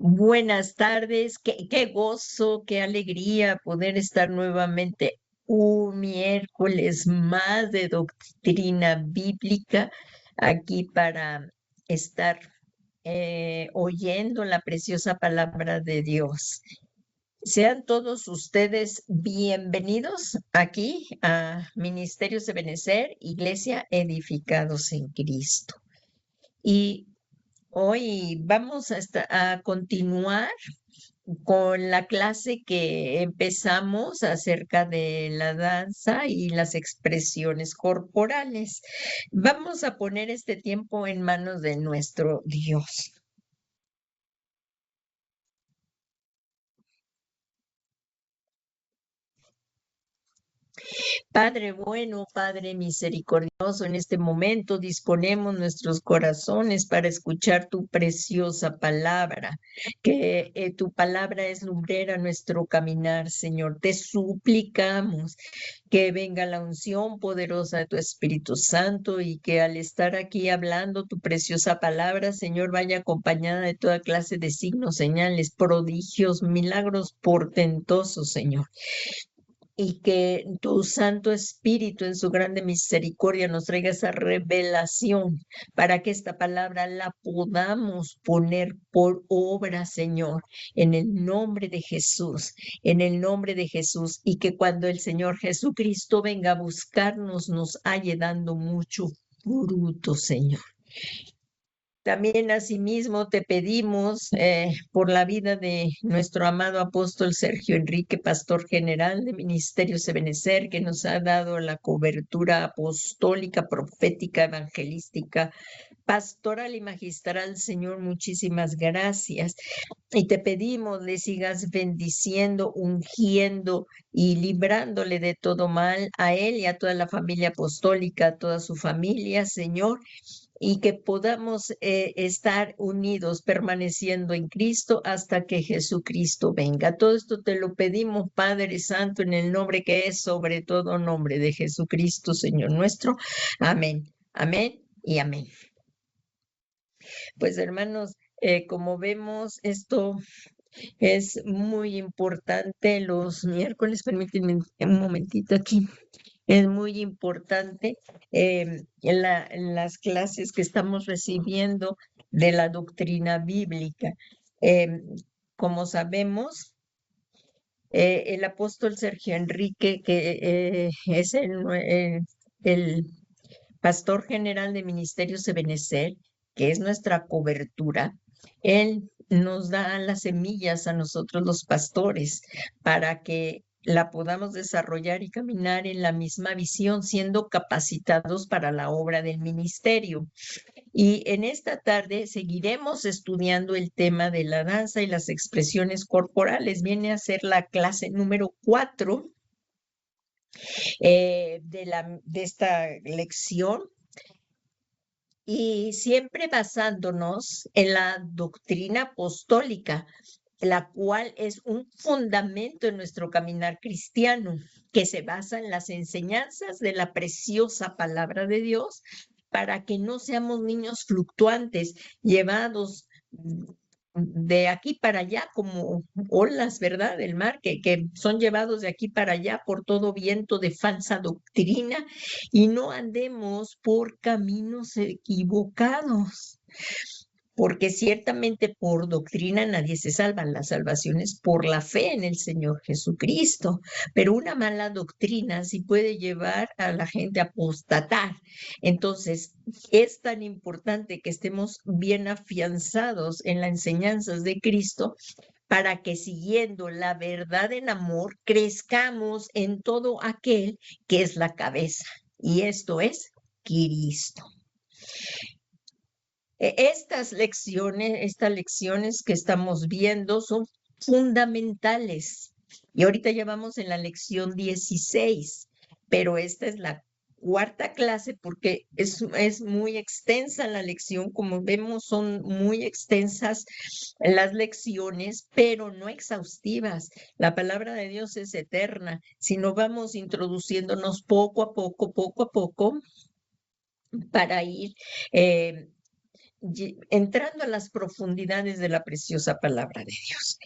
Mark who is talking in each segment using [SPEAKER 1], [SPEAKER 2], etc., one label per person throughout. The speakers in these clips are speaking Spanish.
[SPEAKER 1] Buenas tardes, qué gozo, qué alegría poder estar nuevamente un miércoles más de doctrina bíblica aquí para estar oyendo la preciosa palabra de Dios. Sean todos ustedes bienvenidos aquí a Ministerios de Benecer, Iglesia Edificados en Cristo. Y hoy vamos a continuar con la clase que empezamos acerca de la danza y las expresiones corporales. Vamos a poner este tiempo en manos de nuestro Dios. Padre bueno, Padre misericordioso, en este momento disponemos nuestros corazones para escuchar tu preciosa palabra, que tu palabra es lumbrera a nuestro caminar, Señor. Te suplicamos que venga la unción poderosa de tu Espíritu Santo y que al estar aquí hablando tu preciosa palabra, Señor, vaya acompañada de toda clase de signos, señales, prodigios, milagros portentosos, Señor. Y que tu Santo Espíritu en su grande misericordia nos traiga esa revelación para que esta palabra la podamos poner por obra, Señor, en el nombre de Jesús, en el nombre de Jesús, y que cuando el Señor Jesucristo venga a buscarnos, nos halle dando mucho fruto, Señor. También asimismo te pedimos por la vida de nuestro amado apóstol Sergio Enrique, pastor general de Ministerios de Benecer, que nos ha dado la cobertura apostólica, profética, evangelística, pastoral y magistral. Señor, muchísimas gracias. Y te pedimos le sigas bendiciendo, ungiendo y librándole de todo mal a él y a toda la familia apostólica, a toda su familia, Señor, y que podamos estar unidos, permaneciendo en Cristo hasta que Jesucristo venga. Todo esto te lo pedimos, Padre Santo, en el nombre que es sobre todo nombre de Jesucristo, Señor nuestro. Amén, amén y amén. Pues hermanos, como vemos, esto es muy importante. Los miércoles, permítanme un momentito aquí. Es muy importante en las clases que estamos recibiendo de la doctrina bíblica. Como sabemos, el apóstol Sergio Enrique, que es el pastor general de Ministerios de Benecer, que es nuestra cobertura, él nos da las semillas a nosotros los pastores para que la podamos desarrollar y caminar en la misma visión, siendo capacitados para la obra del ministerio. Y en esta tarde seguiremos estudiando el tema de la danza y las expresiones corporales. Viene a ser la clase número 4 de esta lección. Y siempre basándonos en la doctrina apostólica, la cual es un fundamento en nuestro caminar cristiano, que se basa en las enseñanzas de la preciosa palabra de Dios, para que no seamos niños fluctuantes, llevados de aquí para allá como olas, ¿verdad? Del mar, que son llevados de aquí para allá por todo viento de falsa doctrina y no andemos por caminos equivocados. Porque ciertamente por doctrina nadie se salva, la salvación es por la fe en el Señor Jesucristo, pero una mala doctrina sí puede llevar a la gente a apostatar. Entonces, es tan importante que estemos bien afianzados en las enseñanzas de Cristo para que siguiendo la verdad en amor crezcamos en todo aquel que es la cabeza, y esto es Cristo. Estas lecciones que estamos viendo son fundamentales. Y ahorita ya vamos en la lección 16, pero esta es la cuarta clase porque es muy extensa la lección. Como vemos, son muy extensas las lecciones, pero no exhaustivas. La palabra de Dios es eterna. Si no vamos introduciéndonos poco a poco, para ir entrando a las profundidades de la preciosa palabra de Dios.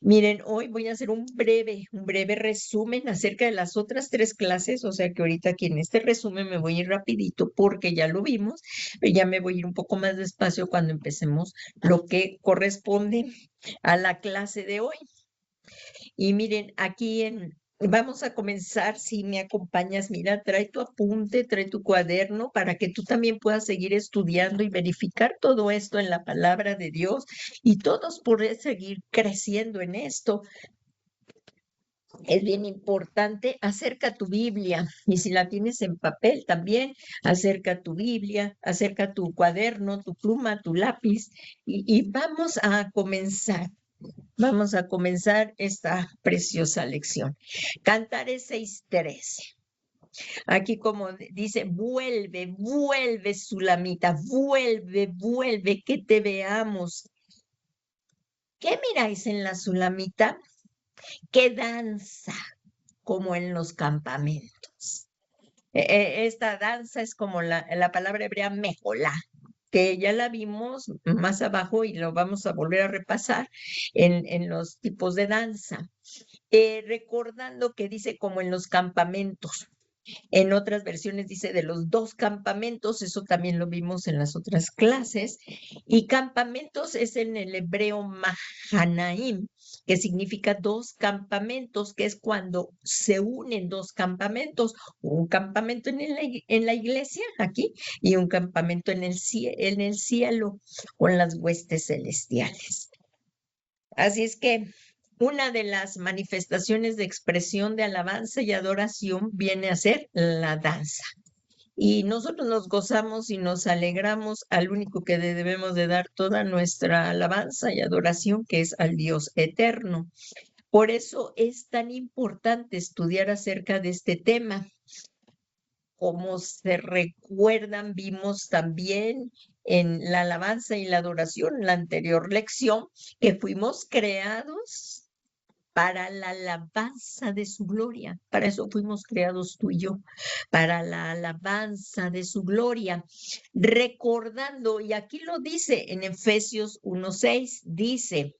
[SPEAKER 1] Miren, hoy voy a hacer un breve resumen acerca de las otras 3 clases, o sea que ahorita aquí en este resumen me voy a ir rapidito porque ya lo vimos, pero ya me voy a ir un poco más despacio cuando empecemos lo que corresponde a la clase de hoy. Y miren, vamos a comenzar, si me acompañas, mira, trae tu apunte, trae tu cuaderno para que tú también puedas seguir estudiando y verificar todo esto en la palabra de Dios y todos poder seguir creciendo en esto. Es bien importante, acerca tu Biblia, y si la tienes en papel también, acerca tu Biblia, acerca tu cuaderno, tu pluma, tu lápiz, y vamos a comenzar. Vamos a comenzar esta preciosa lección. Cantares 6:13. Aquí como dice, vuelve, Sulamita, vuelve, que te veamos. ¿Qué miráis en la Sulamita? Que danza como en los campamentos. Esta danza es como la palabra hebrea mejolá, que ya la vimos más abajo y lo vamos a volver a repasar en los tipos de danza. Recordando que dice como en los campamentos. En otras versiones dice de los 2 campamentos, eso también lo vimos en las otras clases. Y campamentos es en el hebreo Mahanaim, que significa 2 campamentos, que es cuando se unen 2 campamentos, un campamento en la iglesia aquí y un campamento en el cielo con las huestes celestiales. Así es que una de las manifestaciones de expresión de alabanza y adoración viene a ser la danza. Y nosotros nos gozamos y nos alegramos al único que debemos de dar toda nuestra alabanza y adoración, que es al Dios eterno. Por eso es tan importante estudiar acerca de este tema. Como se recuerdan, vimos también en la alabanza y la adoración, en la anterior lección, que fuimos creados para la alabanza de su gloria. Para eso fuimos creados tú y yo, para la alabanza de su gloria. Recordando, y aquí lo dice en Efesios 1:6, dice,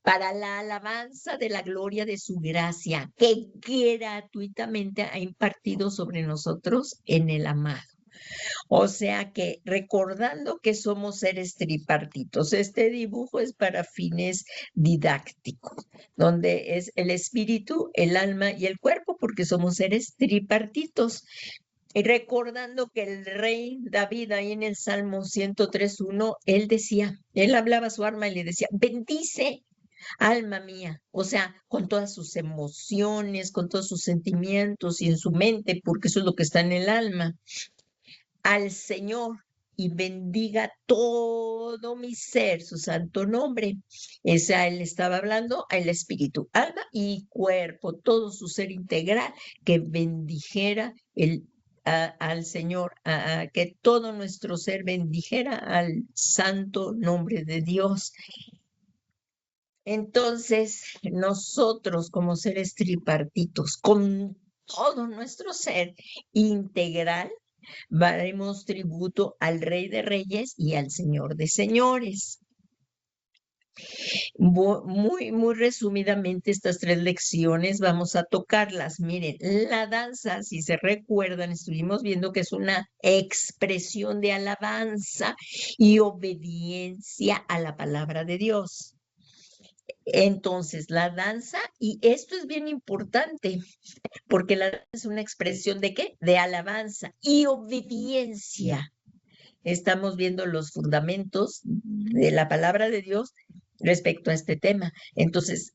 [SPEAKER 1] para la alabanza de la gloria de su gracia, que gratuitamente ha impartido sobre nosotros en el amado. O sea que recordando que somos seres tripartitos, este dibujo es para fines didácticos, donde es el espíritu, el alma y el cuerpo, porque somos seres tripartitos. Y recordando que el rey David ahí en el Salmo 103:1, él hablaba a su alma y le decía, bendice, alma mía, o sea, con todas sus emociones, con todos sus sentimientos y en su mente, porque eso es lo que está en el alma, al Señor, y bendiga todo mi ser, su santo nombre. Esa él estaba hablando al espíritu, alma y cuerpo, todo su ser integral, que bendijera al Señor, que todo nuestro ser bendijera al santo nombre de Dios. Entonces, nosotros como seres tripartitos, con todo nuestro ser integral, daremos tributo al Rey de Reyes y al Señor de Señores. Muy resumidamente, estas 3 lecciones vamos a tocarlas. Miren, la danza, si se recuerdan, estuvimos viendo que es una expresión de alabanza y obediencia a la palabra de Dios. Entonces, la danza, y esto es bien importante, porque la danza es una expresión ¿de qué? De alabanza y obediencia. Estamos viendo los fundamentos de la palabra de Dios respecto a este tema. Entonces,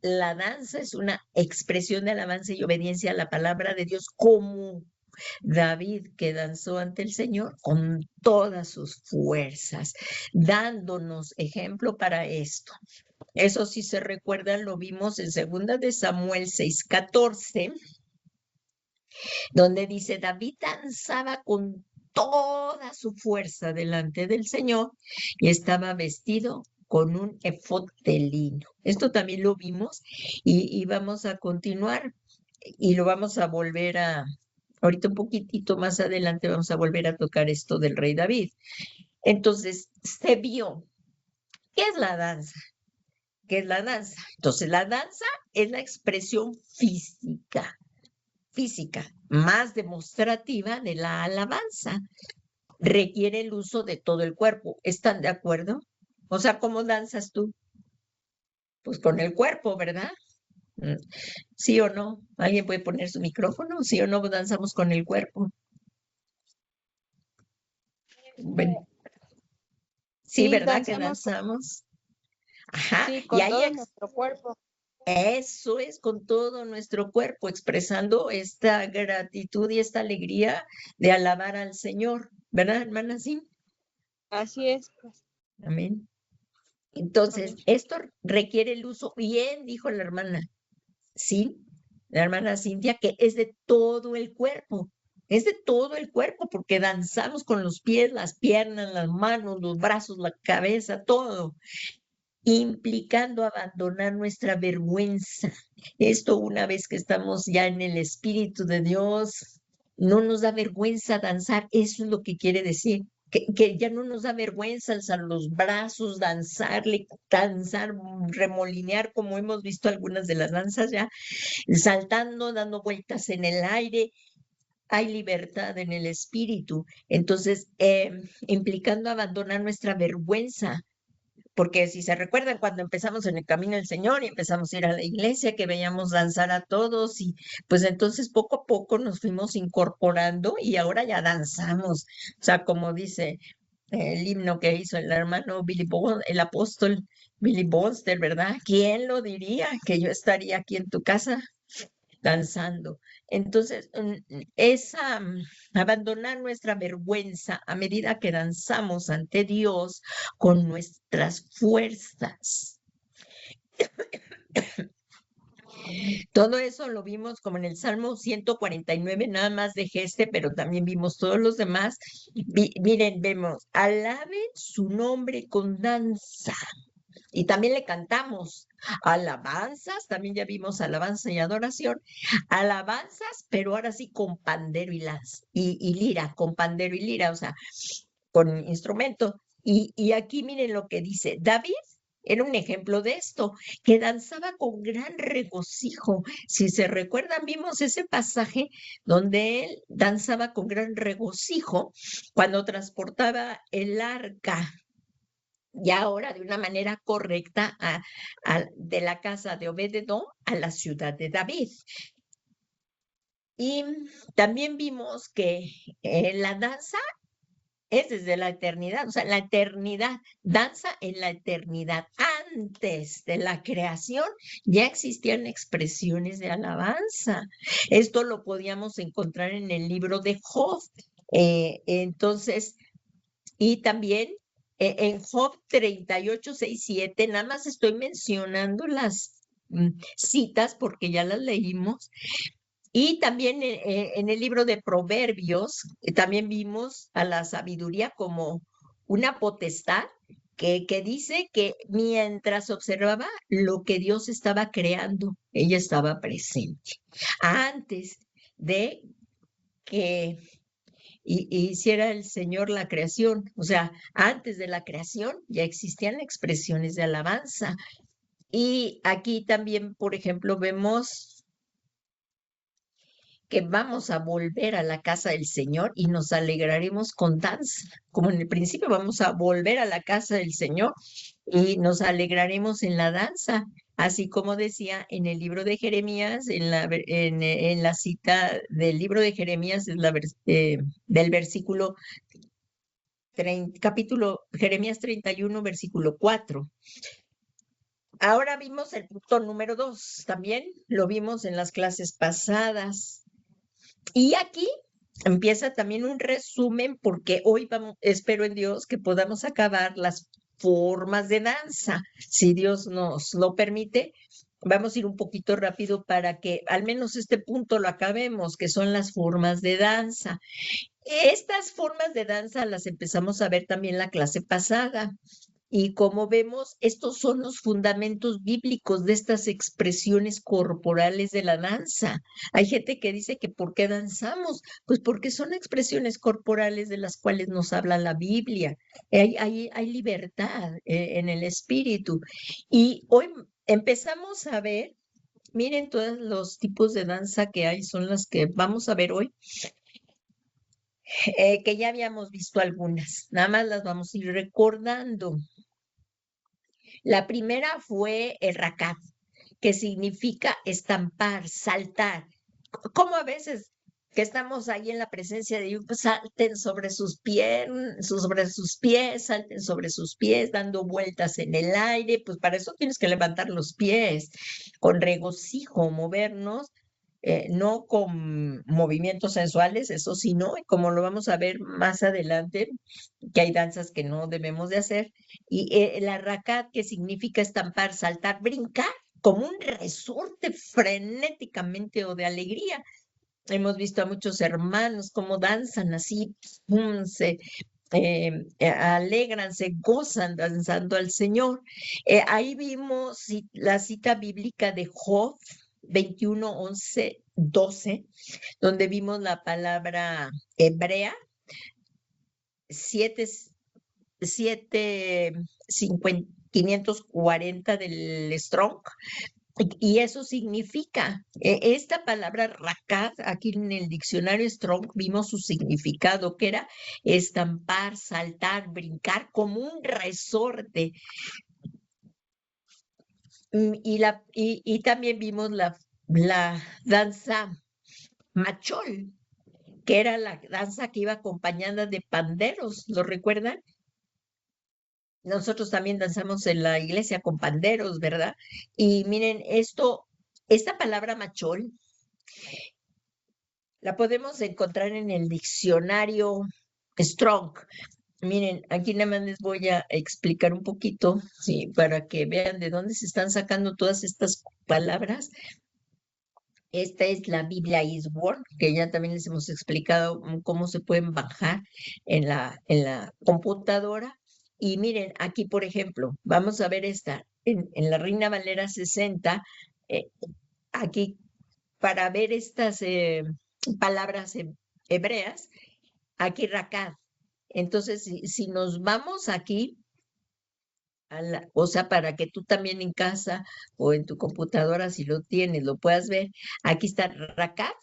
[SPEAKER 1] la danza es una expresión de alabanza y obediencia a la palabra de Dios, como David, que danzó ante el Señor con todas sus fuerzas, dándonos ejemplo para esto. Eso sí se recuerdan, lo vimos en 2 de Samuel 6:14, donde dice, David danzaba con toda su fuerza delante del Señor y estaba vestido con un efod de lino. Esto también lo vimos y vamos a continuar y lo vamos a volver ahorita un poquitito más adelante vamos a volver a tocar esto del rey David. Entonces se vio. ¿Qué es la danza? ¿Qué es la danza? Entonces la danza es la expresión física más demostrativa de la alabanza. Requiere el uso de todo el cuerpo. ¿Están de acuerdo? O sea, ¿cómo danzas tú? Pues con el cuerpo, ¿verdad? ¿Sí o no? ¿Alguien puede poner su micrófono? ¿Sí o no danzamos con el cuerpo? Bueno, sí,
[SPEAKER 2] Sí,
[SPEAKER 1] ¿verdad que
[SPEAKER 2] danzamos
[SPEAKER 1] danzamos? Ajá,
[SPEAKER 2] sí,
[SPEAKER 1] y
[SPEAKER 2] con
[SPEAKER 1] ahí
[SPEAKER 2] todo nuestro cuerpo.
[SPEAKER 1] eso es con todo nuestro cuerpo, expresando esta gratitud y esta alegría de alabar al Señor, ¿verdad, hermana? Sí.
[SPEAKER 2] Así es, pues.
[SPEAKER 1] Amén. Entonces,
[SPEAKER 2] Amén.
[SPEAKER 1] esto requiere el uso, bien, dijo la hermana, sí, la hermana Cintia, que es de todo el cuerpo. Es de todo el cuerpo, porque danzamos con los pies, las piernas, las manos, los brazos, la cabeza, todo, implicando abandonar nuestra vergüenza. Esto una vez que estamos ya en el Espíritu de Dios, no nos da vergüenza danzar, eso es lo que quiere decir. Que ya no nos da vergüenza alzar los brazos, danzarle, danzar, remolinear, como hemos visto algunas de las danzas ya, saltando, dando vueltas en el aire. Hay libertad en el espíritu. Entonces, implicando abandonar nuestra vergüenza, porque si se recuerdan cuando empezamos en el camino del Señor y empezamos a ir a la iglesia, que veíamos danzar a todos y pues entonces poco a poco nos fuimos incorporando y ahora ya danzamos. O sea, como dice el himno que hizo el hermano el apóstol Billy Bolster, ¿verdad? ¿Quién lo diría que yo estaría aquí en tu casa danzando? Entonces, abandonar nuestra vergüenza a medida que danzamos ante Dios con nuestras fuerzas. Todo eso lo vimos como en el Salmo 149, nada más dejé pero también vimos todos los demás. Miren, vemos, alaben su nombre con danza. Y también le cantamos alabanzas, también ya vimos alabanza y adoración, alabanzas, pero ahora sí con pandero y lira, con pandero y lira, o sea, con instrumento. Y aquí miren lo que dice, David era un ejemplo de esto, que danzaba con gran regocijo. Si se recuerdan, vimos ese pasaje donde él danzaba con gran regocijo cuando transportaba el arca y ahora de una manera correcta de la casa de Obed-edom a la ciudad de David. Y también vimos que la danza es desde la eternidad, o sea, la eternidad, danza en la eternidad. Antes de la creación ya existían expresiones de alabanza. Esto lo podíamos encontrar en el libro de Job. Entonces, y también en Job 38, 6, 7, nada más estoy mencionando las citas porque ya las leímos. Y también en el libro de Proverbios, también vimos a la sabiduría como una potestad que dice que mientras observaba lo que Dios estaba creando, ella estaba presente. Antes de que hiciera el Señor la creación. O sea, antes de la creación ya existían expresiones de alabanza. Y aquí también, por ejemplo, vemos que vamos a volver a la casa del Señor y nos alegraremos con danza. Como en el principio vamos a volver a la casa del Señor y nos alegraremos en la danza. Así como decía en el libro de Jeremías, en la cita del libro de Jeremías, es del versículo capítulo Jeremías 31, versículo 4. Ahora vimos el punto número 2, también lo vimos en las clases pasadas. Y aquí empieza también un resumen porque hoy espero en Dios que podamos acabar las formas de danza, si Dios nos lo permite. Vamos a ir un poquito rápido para que al menos este punto lo acabemos, que son las formas de danza. Estas formas de danza las empezamos a ver también la clase pasada. Y como vemos, estos son los fundamentos bíblicos de estas expresiones corporales de la danza. Hay gente que dice que ¿por qué danzamos? Pues porque son expresiones corporales de las cuales nos habla la Biblia. Hay libertad en el espíritu. Y hoy empezamos a ver, miren todos los tipos de danza que hay, son las que vamos a ver hoy, que ya habíamos visto algunas. Nada más las vamos a ir recordando. La primera fue el rakat, que significa estampar, saltar. Como a veces que estamos ahí en la presencia de Dios, pues salten sobre sus pies, salten sobre sus pies, dando vueltas en el aire, pues para eso tienes que levantar los pies, con regocijo, movernos, no con movimientos sensuales, eso sí, no, y como lo vamos a ver más adelante, que hay danzas que no debemos de hacer, y la rakat, que significa estampar, saltar, brincar, como un resorte frenéticamente o de alegría. Hemos visto a muchos hermanos cómo danzan así, pum, se alegran, se gozan danzando al Señor. Ahí vimos la cita bíblica de Job 21, 11, 12, donde vimos la palabra hebrea 7, 540 del Strong. Y eso significa, esta palabra rakat, aquí en el diccionario Strong vimos su significado, que era estampar, saltar, brincar como un resorte. Y también vimos la danza machol, que era la danza que iba acompañada de panderos, ¿lo recuerdan? Nosotros también danzamos en la iglesia con panderos, ¿verdad? Y miren, esta palabra machol la podemos encontrar en el diccionario Strong. Miren, aquí nada más les voy a explicar un poquito, sí, para que vean de dónde se están sacando todas estas palabras. Esta es la Biblia Eastward, que ya también les hemos explicado cómo se pueden bajar en la computadora. Y miren, aquí, por ejemplo, vamos a ver esta, en la Reina Valera 60, eh, aquí para ver estas palabras hebreas, aquí rakad. Entonces, si nos vamos aquí, o sea, para que tú también en casa o en tu computadora, si lo tienes, lo puedas ver, aquí está rakad,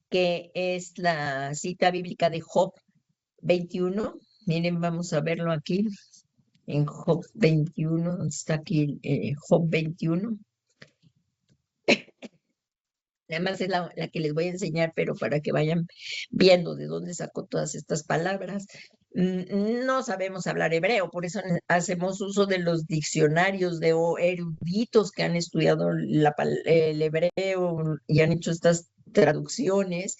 [SPEAKER 1] que es la cita bíblica de Job 21. Miren, vamos a verlo aquí, en Job 21, ¿dónde está aquí Job 21? Además es la que les voy a enseñar, pero para que vayan viendo de dónde sacó todas estas palabras. No sabemos hablar hebreo, por eso hacemos uso de los diccionarios de eruditos que han estudiado el hebreo y han hecho estas traducciones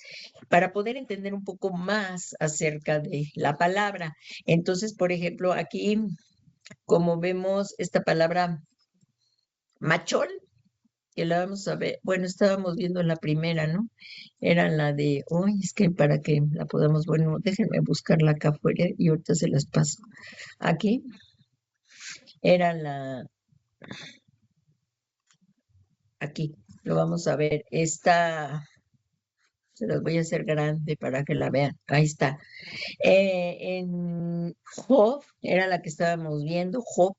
[SPEAKER 1] para poder entender un poco más acerca de la palabra. Entonces, por ejemplo, aquí, como vemos esta palabra machol, que la vamos a ver, bueno, estábamos viendo la primera, ¿no? Era la de, uy, es que para que la podamos, bueno, déjenme buscarla acá afuera y ahorita se las paso. Aquí era aquí, lo vamos a ver, esta, se las voy a hacer grande para que la vean, ahí está. En Job, era la que estábamos viendo, Job,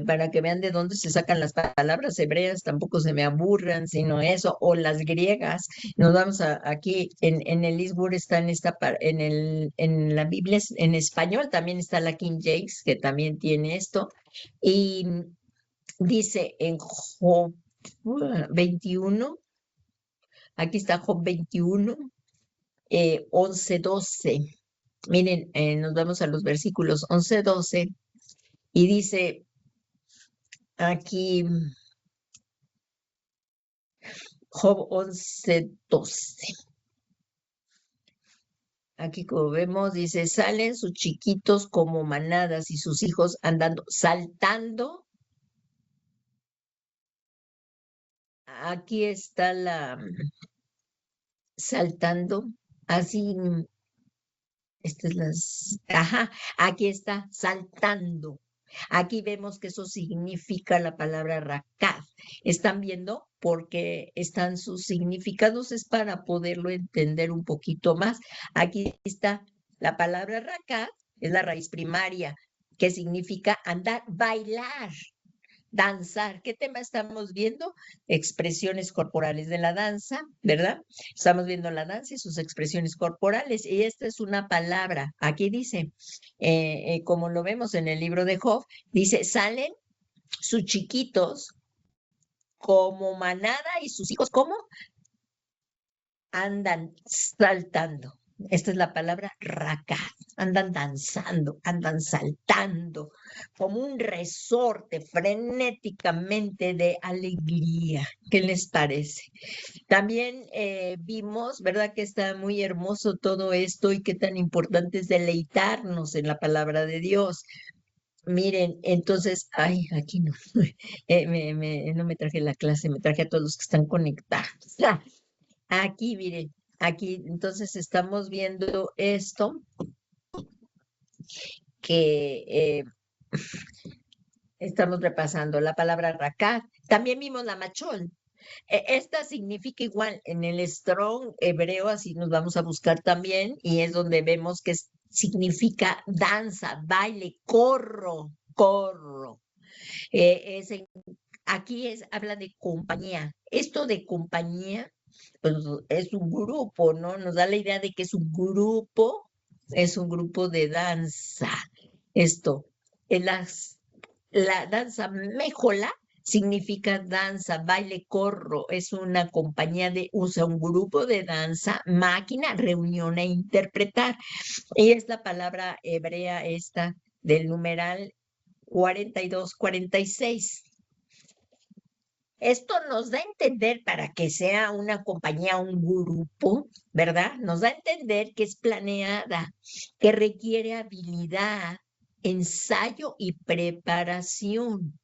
[SPEAKER 1] para que vean de dónde se sacan las palabras hebreas, tampoco se me aburran, sino eso, o las griegas. Nos vamos aquí, en el Eastwood está en la Biblia, en español también está la King James, que también tiene esto, y dice en Job 21, aquí está Job 21, 11, 12. Miren, nos vamos a los versículos 11, 12, y dice aquí Job 11, 12. Aquí como vemos, dice, salen sus chiquitos como manadas y sus hijos andando, saltando. Aquí está saltando, así Esta es las, ajá, aquí está, saltando. Aquí vemos que eso significa la palabra rakad. ¿Están viendo? Porque están sus significados, es para poderlo entender un poquito más. Aquí está la palabra rakad, es la raíz primaria, que significa andar, bailar. Danzar. ¿Qué tema estamos viendo? Expresiones corporales de la danza, ¿verdad? Estamos viendo la danza y sus expresiones corporales. Y esta es una palabra. Aquí dice, como lo vemos en el libro de Job, dice, salen sus chiquitos como manada y sus hijos como andan saltando. Esta es la palabra racat. Andan danzando, andan saltando, como un resorte frenéticamente de alegría. ¿Qué les parece? También vimos, ¿verdad? Que está muy hermoso todo esto y qué tan importante es deleitarnos en la palabra de Dios. Miren, entonces, ay, aquí no, no me traje la clase, me traje a todos los que están conectados. Aquí, miren, aquí entonces estamos viendo esto que estamos repasando la palabra rakat. También vimos la machol. Esta significa igual en el Strong hebreo, así nos vamos a buscar también, y es donde vemos que significa danza, baile, corro, corro. Aquí habla de compañía. Esto de compañía pues, es un grupo, ¿no? Nos da la idea de que es un grupo de danza. Esto, en la danza mejola significa danza, baile, corro, es una compañía usa un grupo de danza, máquina, reunión e interpretar. Y es la palabra hebrea esta del numeral 42-46. Esto nos da a entender para que sea una compañía, un grupo, ¿verdad? Nos da a entender que es planeada, que requiere habilidad, ensayo y preparación.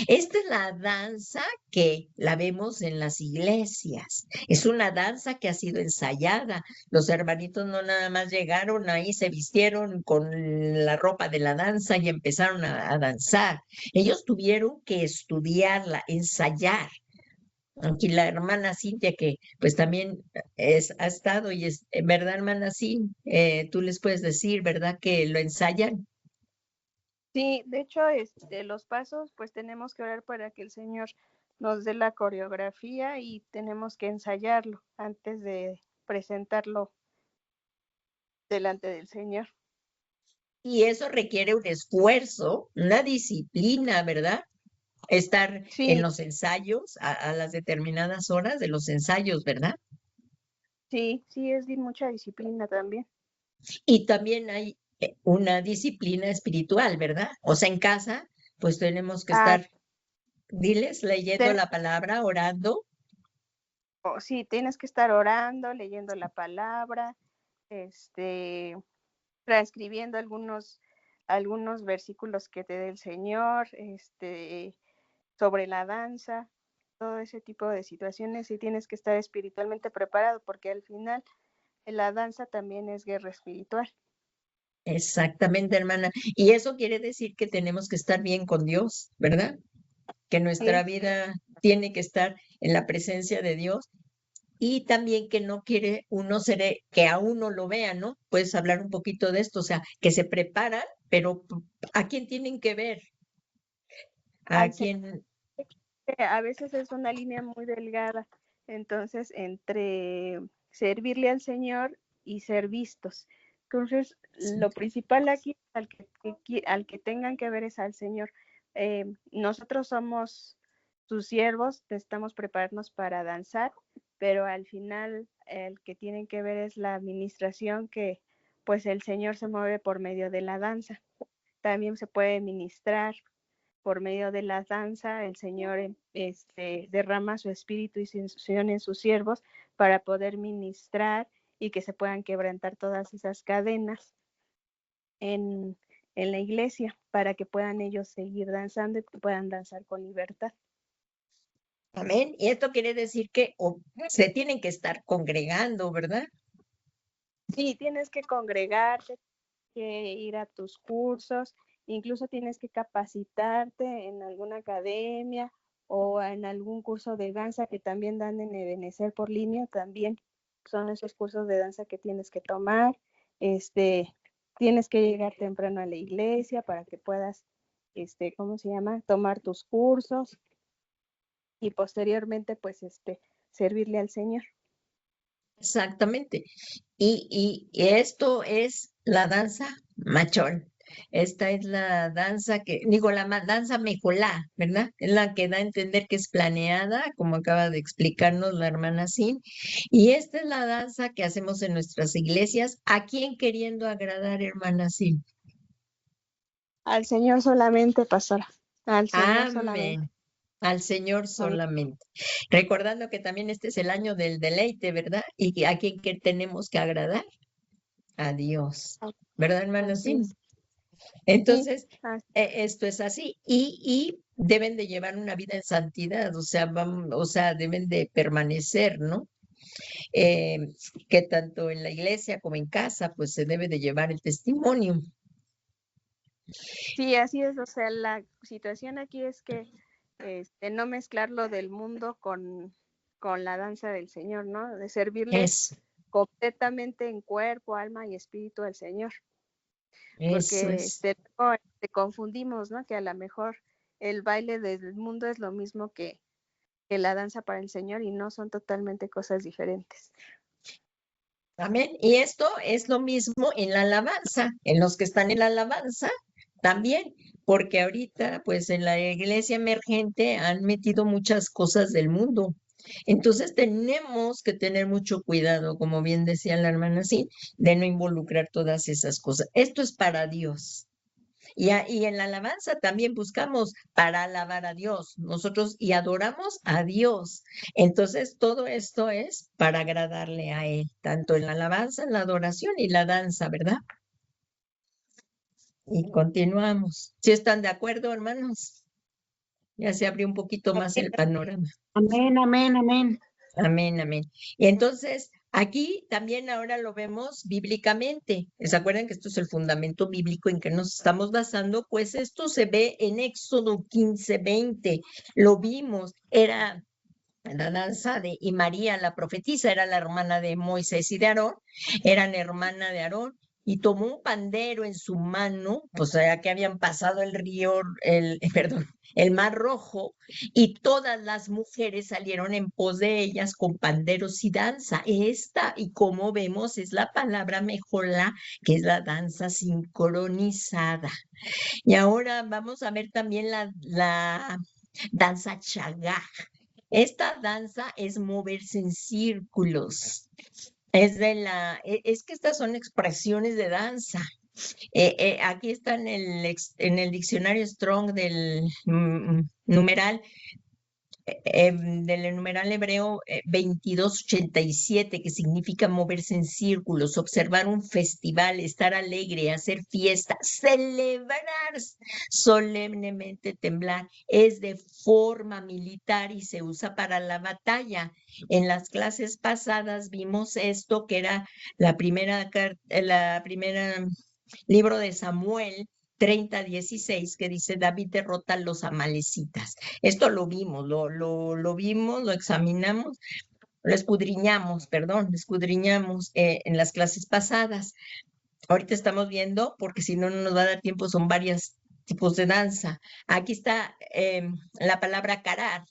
[SPEAKER 1] Esta es la danza que la vemos en las iglesias. Es una danza que ha sido ensayada. Los hermanitos no nada más llegaron ahí, se vistieron con la ropa de la danza y empezaron a danzar. Ellos tuvieron que estudiarla, ensayar. Aquí la hermana Cintia, que pues también ha estado y es, ¿verdad, hermana Cintia? Tú les puedes decir, ¿verdad? Que lo ensayan.
[SPEAKER 2] Sí, de hecho, los pasos, pues tenemos que orar para que el Señor nos dé la coreografía y tenemos que ensayarlo antes de presentarlo delante del Señor.
[SPEAKER 1] Y eso requiere un esfuerzo, una disciplina, ¿verdad? Estar en
[SPEAKER 2] Sí,
[SPEAKER 1] los ensayos a las determinadas horas de los ensayos, ¿verdad?
[SPEAKER 2] sí, sí, es de mucha disciplina también.
[SPEAKER 1] Y también hay una disciplina espiritual, ¿verdad? O sea, en casa, pues tenemos que
[SPEAKER 2] Ah,
[SPEAKER 1] estar, diles, leyendo la palabra, orando.
[SPEAKER 2] sí, tienes que estar orando, leyendo la palabra, transcribiendo algunos versículos que te dé el Señor, sobre la danza, todo ese tipo de situaciones, y tienes que estar espiritualmente preparado porque al final la danza también es guerra espiritual.
[SPEAKER 1] Exactamente, hermana. Y eso quiere decir que tenemos que estar bien con Dios, ¿verdad? Que nuestra
[SPEAKER 2] Sí,
[SPEAKER 1] vida tiene que estar en la presencia de Dios y también que no quiere uno ser, que a uno lo vea, ¿no? Puedes hablar un poquito de esto, o sea, que se preparan, pero ¿a quién tienen que ver? ¿A
[SPEAKER 2] al Señor,
[SPEAKER 1] quién?
[SPEAKER 2] a veces es una línea muy delgada, entonces entre servirle al Señor y ser vistos. Entonces, lo principal aquí al que tengan que ver es al Señor. Nosotros somos sus siervos, necesitamos prepararnos para danzar, pero al final el que tienen que ver es la administración que pues el Señor se mueve por medio de la danza. También se puede ministrar por medio de la danza, el Señor derrama su espíritu y su unción en sus siervos para poder ministrar y que se puedan quebrantar todas esas cadenas en, en la iglesia para que puedan ellos seguir danzando y puedan danzar con libertad.
[SPEAKER 1] Amén. Y esto quiere decir que se tienen que estar congregando, ¿verdad?
[SPEAKER 2] Sí, tienes que congregarte, que ir a tus cursos, incluso tienes que capacitarte en alguna academia o en algún curso de danza que también dan en Ebenecer por línea, también son esos cursos de danza que tienes que tomar. Tienes que llegar temprano a la iglesia para que puedas, ¿cómo se llama? Tomar tus cursos y posteriormente, pues, servirle al Señor.
[SPEAKER 1] Exactamente. Y esto es la danza machol. Esta es la danza que, digo, danza mejolá, ¿verdad? Es la que da a entender que es planeada, como acaba de explicarnos la hermana Sin. Y esta es la danza que hacemos en nuestras iglesias. ¿A quién queriendo agradar, hermana Sin?
[SPEAKER 2] Al Señor solamente, pastora. Al Señor solamente.
[SPEAKER 1] Amén. Al Señor
[SPEAKER 2] Amén.
[SPEAKER 1] solamente. Recordando que también este es el año del deleite, ¿verdad? Y a quién que tenemos que agradar. A Dios. ¿Verdad, hermano?
[SPEAKER 2] Así
[SPEAKER 1] Sí.
[SPEAKER 2] es.
[SPEAKER 1] Entonces,
[SPEAKER 2] Sí, así.
[SPEAKER 1] esto es así. Y deben de llevar una vida en santidad, o sea, deben de permanecer, ¿no? Eh, que tanto en la iglesia como en casa, pues se debe de llevar el testimonio.
[SPEAKER 2] Sí, así es. O sea, la situación aquí es que no mezclar lo del mundo con la danza del Señor, ¿no? De servirle
[SPEAKER 1] Eso,
[SPEAKER 2] completamente en cuerpo, alma y espíritu al Señor.
[SPEAKER 1] eso
[SPEAKER 2] Porque
[SPEAKER 1] es.
[SPEAKER 2] confundimos, ¿no? Que a lo mejor el baile del mundo es lo mismo que la danza para el Señor y no son totalmente cosas diferentes.
[SPEAKER 1] Amén. Y esto es lo mismo en la alabanza, en los que están en la alabanza también, porque ahorita, pues en la iglesia emergente han metido muchas cosas del mundo. Entonces tenemos que tener mucho cuidado, como bien decía la hermana, sí, de no involucrar todas esas cosas. Esto es para Dios. Y en la alabanza también buscamos para alabar a Dios, nosotros y adoramos a Dios. Entonces, todo esto es para agradarle a Él, tanto en la alabanza, en la adoración y la danza, ¿verdad? Y continuamos. ¿Sí están de acuerdo, hermanos? Ya se abrió un poquito más el panorama.
[SPEAKER 3] Amén, amén, amén.
[SPEAKER 1] Amén, amén. Y entonces, aquí también ahora lo vemos bíblicamente. ¿Se acuerdan que esto es el fundamento bíblico en que nos estamos basando? Pues esto se ve en Éxodo 15:20. Lo vimos, era la danza de, y María, la profetisa, era la hermana de Moisés y de Aarón, eran hermana de Aarón, y tomó un pandero en su mano, pues ya que habían pasado el río, perdón, el mar rojo, y todas las mujeres salieron en pos de ellas con panderos y danza. Esta, y como vemos, es la palabra mejolá, que es la danza sincronizada. Y ahora vamos a ver también la danza chagá. Esta danza es moverse en círculos. Es que estas son expresiones de danza. Aquí está en el diccionario Strong del numeral hebreo 2287, que significa moverse en círculos, observar un festival, estar alegre, hacer fiesta, celebrar solemnemente, temblar. Es de forma militar y se usa para la batalla. En las clases pasadas vimos esto, que era la primera libro de Samuel 30:16, que dice: David derrota a los amalecitas. Esto lo vimos, lo vimos, lo examinamos, lo escudriñamos, perdón, escudriñamos en las clases pasadas. Ahorita estamos viendo, porque si no, no nos va a dar tiempo, son varios tipos de danza. Aquí está la palabra karat,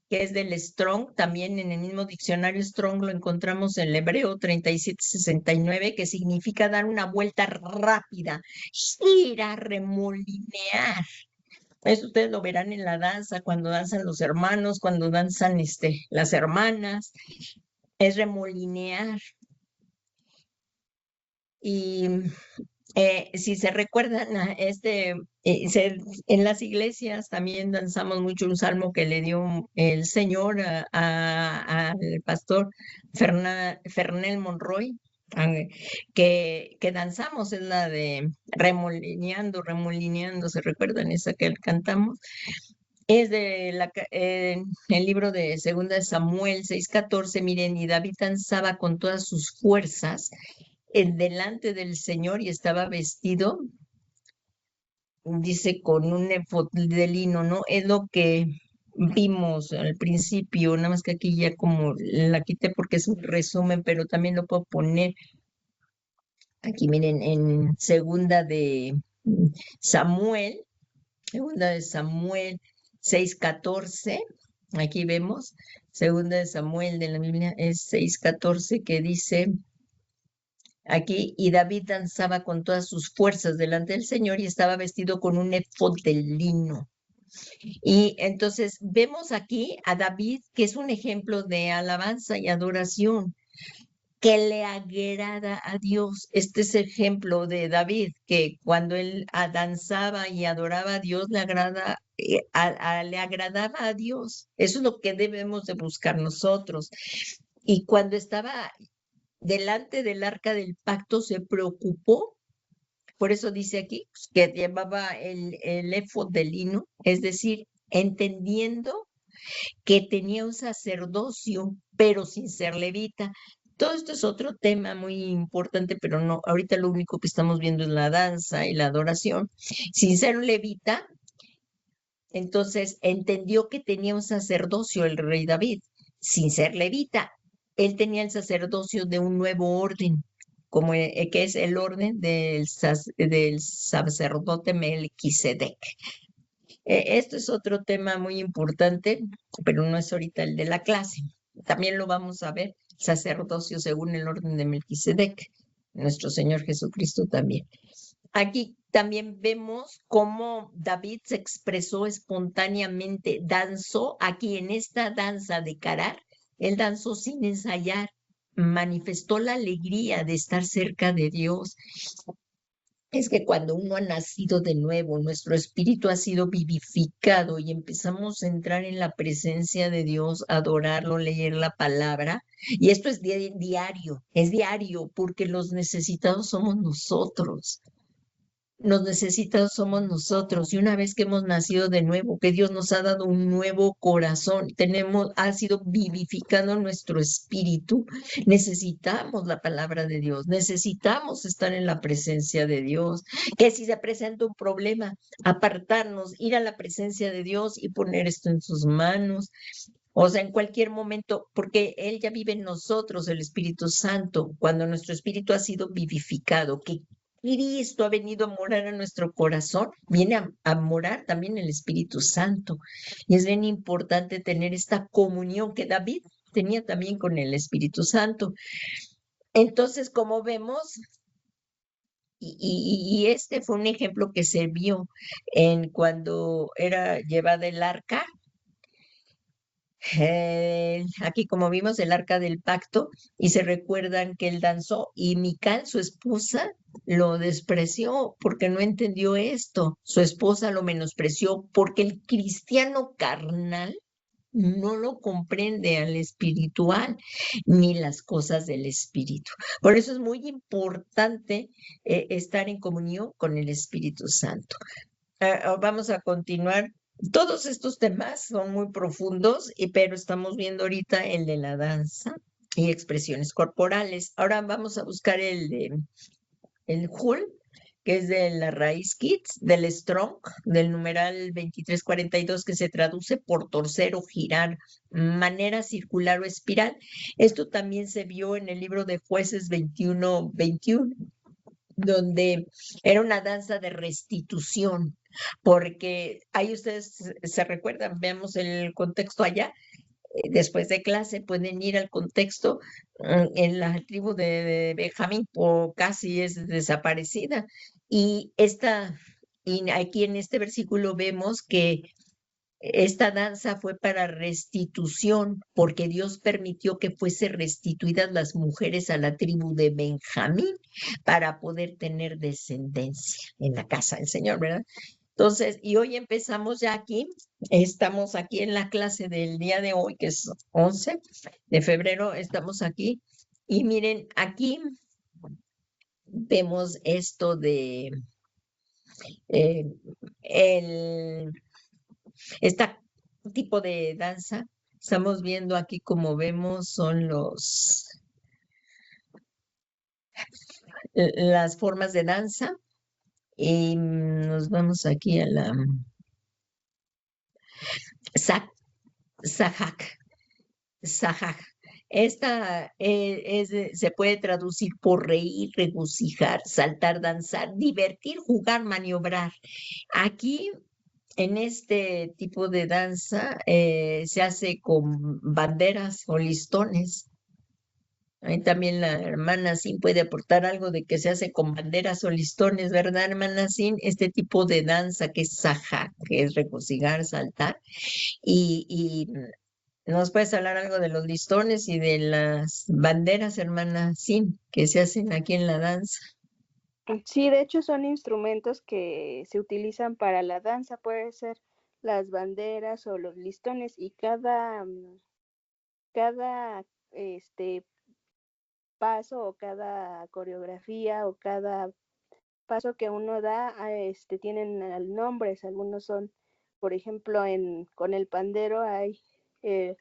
[SPEAKER 1] que es del Strong, también en el mismo diccionario Strong lo encontramos en el hebreo 3769, que significa dar una vuelta rápida, girar, remolinear. Eso ustedes lo verán en la danza, cuando danzan los hermanos, cuando danzan las hermanas, es remolinear. Y si se recuerdan, en las iglesias también danzamos mucho un salmo que le dio el Señor al pastor Fernel Monroy, que danzamos, es la de remolineando, remolineando, ¿se recuerdan esa que cantamos? Es el libro de Segunda de Samuel 6:14. Miren, y David danzaba con todas sus fuerzas en delante del Señor y estaba vestido, dice, con un efod de lino, ¿no? Es lo que vimos al principio, nada más que aquí ya como la quité porque es un resumen, pero también lo puedo poner aquí, miren, en Samuel, segunda de Samuel 6:14, aquí vemos, segunda de Samuel de la Biblia es 6:14 que dice aquí, y David danzaba con todas sus fuerzas delante del Señor y estaba vestido con un efod de lino. Y entonces vemos aquí a David, que es un ejemplo de alabanza y adoración, que le agrada a Dios. Este es el ejemplo de David, que cuando él danzaba y adoraba a Dios, le agradaba a Dios. Eso es lo que debemos de buscar nosotros. Y cuando estaba delante del arca del pacto, se preocupó. Por eso dice aquí que llevaba el efod de lino, es decir, entendiendo que tenía un sacerdocio, pero sin ser levita. Todo esto es otro tema muy importante, pero no, ahorita lo único que estamos viendo es la danza y la adoración. Sin ser un levita, entonces entendió que tenía un sacerdocio el rey David, sin ser levita. Él tenía el sacerdocio de un nuevo orden, como que es el orden del sacerdote Melquisedec. Esto es otro tema muy importante, pero no es ahorita el de la clase. También lo vamos a ver, sacerdocio según el orden de Melquisedec, nuestro Señor Jesucristo también. Aquí también vemos cómo David se expresó espontáneamente, danzó aquí en esta danza de Carar, él danzó sin ensayar, manifestó la alegría de estar cerca de Dios. Es que cuando uno ha nacido de nuevo, nuestro espíritu ha sido vivificado y empezamos a entrar en la presencia de Dios, adorarlo, leer la palabra. Y esto es diario, porque los necesitados somos nosotros. Los necesitados somos nosotros. Y una vez que hemos nacido de nuevo, que Dios nos ha dado un nuevo corazón, ha sido vivificando nuestro espíritu, necesitamos la palabra de Dios, necesitamos estar en la presencia de Dios. Que si se presenta un problema, apartarnos, ir a la presencia de Dios y poner esto en sus manos. O sea, en cualquier momento, porque Él ya vive en nosotros, el Espíritu Santo, cuando nuestro espíritu ha sido vivificado, que Cristo ha venido a morar a nuestro corazón, viene a morar también el Espíritu Santo. Y es bien importante tener esta comunión que David tenía también con el Espíritu Santo. Entonces, como vemos, y este fue un ejemplo que se vio en cuando era llevada el arca. Aquí como vimos el arca del pacto y se recuerdan que él danzó y Mical, su esposa, lo despreció porque no entendió esto. Su esposa lo menospreció porque el cristiano carnal no lo comprende al espiritual ni las cosas del espíritu. Por eso es muy importante estar en comunión con el Espíritu Santo. Vamos a continuar. Todos estos temas son muy profundos, pero estamos viendo ahorita el de la danza y expresiones corporales. Ahora vamos a buscar el Hul, que es de la raíz Kids, del Strong, del numeral 2342, que se traduce por torcer o girar, manera circular o espiral. Esto también se vio en el libro de Jueces 21:21, donde era una danza de restitución, porque ahí ustedes se recuerdan, veamos el contexto allá, después de clase pueden ir al contexto. En la tribu de Benjamín casi es desaparecida, y aquí en este versículo vemos que esta danza fue para restitución, porque Dios permitió que fuese restituidas las mujeres a la tribu de Benjamín para poder tener descendencia en la casa del Señor, ¿verdad? Entonces, y hoy empezamos ya aquí, estamos aquí en la clase del día de hoy, que es 11 de febrero, estamos aquí, y miren, aquí vemos esto de este tipo de danza. Estamos viendo aquí, como vemos, son las formas de danza. Y nos vamos aquí a la Sahak. Sahak. Esta se puede traducir por reír, regocijar, saltar, danzar, divertir, jugar, maniobrar. Aquí, en este tipo de danza, se hace con banderas o listones. Ahí también la hermana Sin puede aportar algo de que se hace con banderas o listones, ¿verdad, hermana Sin? Este tipo de danza que es sajá, que es regocijar, saltar. Y ¿nos puedes hablar algo de los listones y de las banderas, hermana Sin, que se hacen aquí en la danza?
[SPEAKER 2] Sí, de hecho son instrumentos que se utilizan para la danza, puede ser las banderas o los listones, y cada paso o cada coreografía o cada paso que uno da, tienen nombres. Algunos son, por ejemplo, con el pandero hay eh,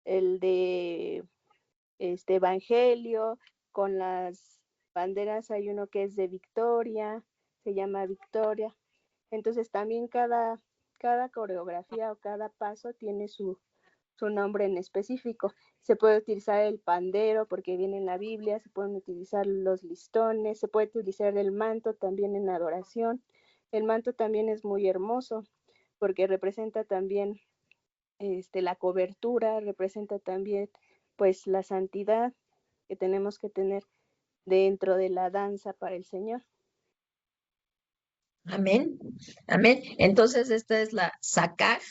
[SPEAKER 2] el de Evangelio. Con las banderas hay uno que es de Victoria, se llama Victoria. Entonces también cada coreografía o cada paso tiene su nombre en específico. Se puede utilizar el pandero porque viene en la Biblia, se pueden utilizar los listones, se puede utilizar el manto también en adoración. El manto también es muy hermoso porque representa también la cobertura, representa también pues la santidad que tenemos que tener dentro de la danza para el Señor.
[SPEAKER 1] Amén, amén. Entonces esta es la Sakaj,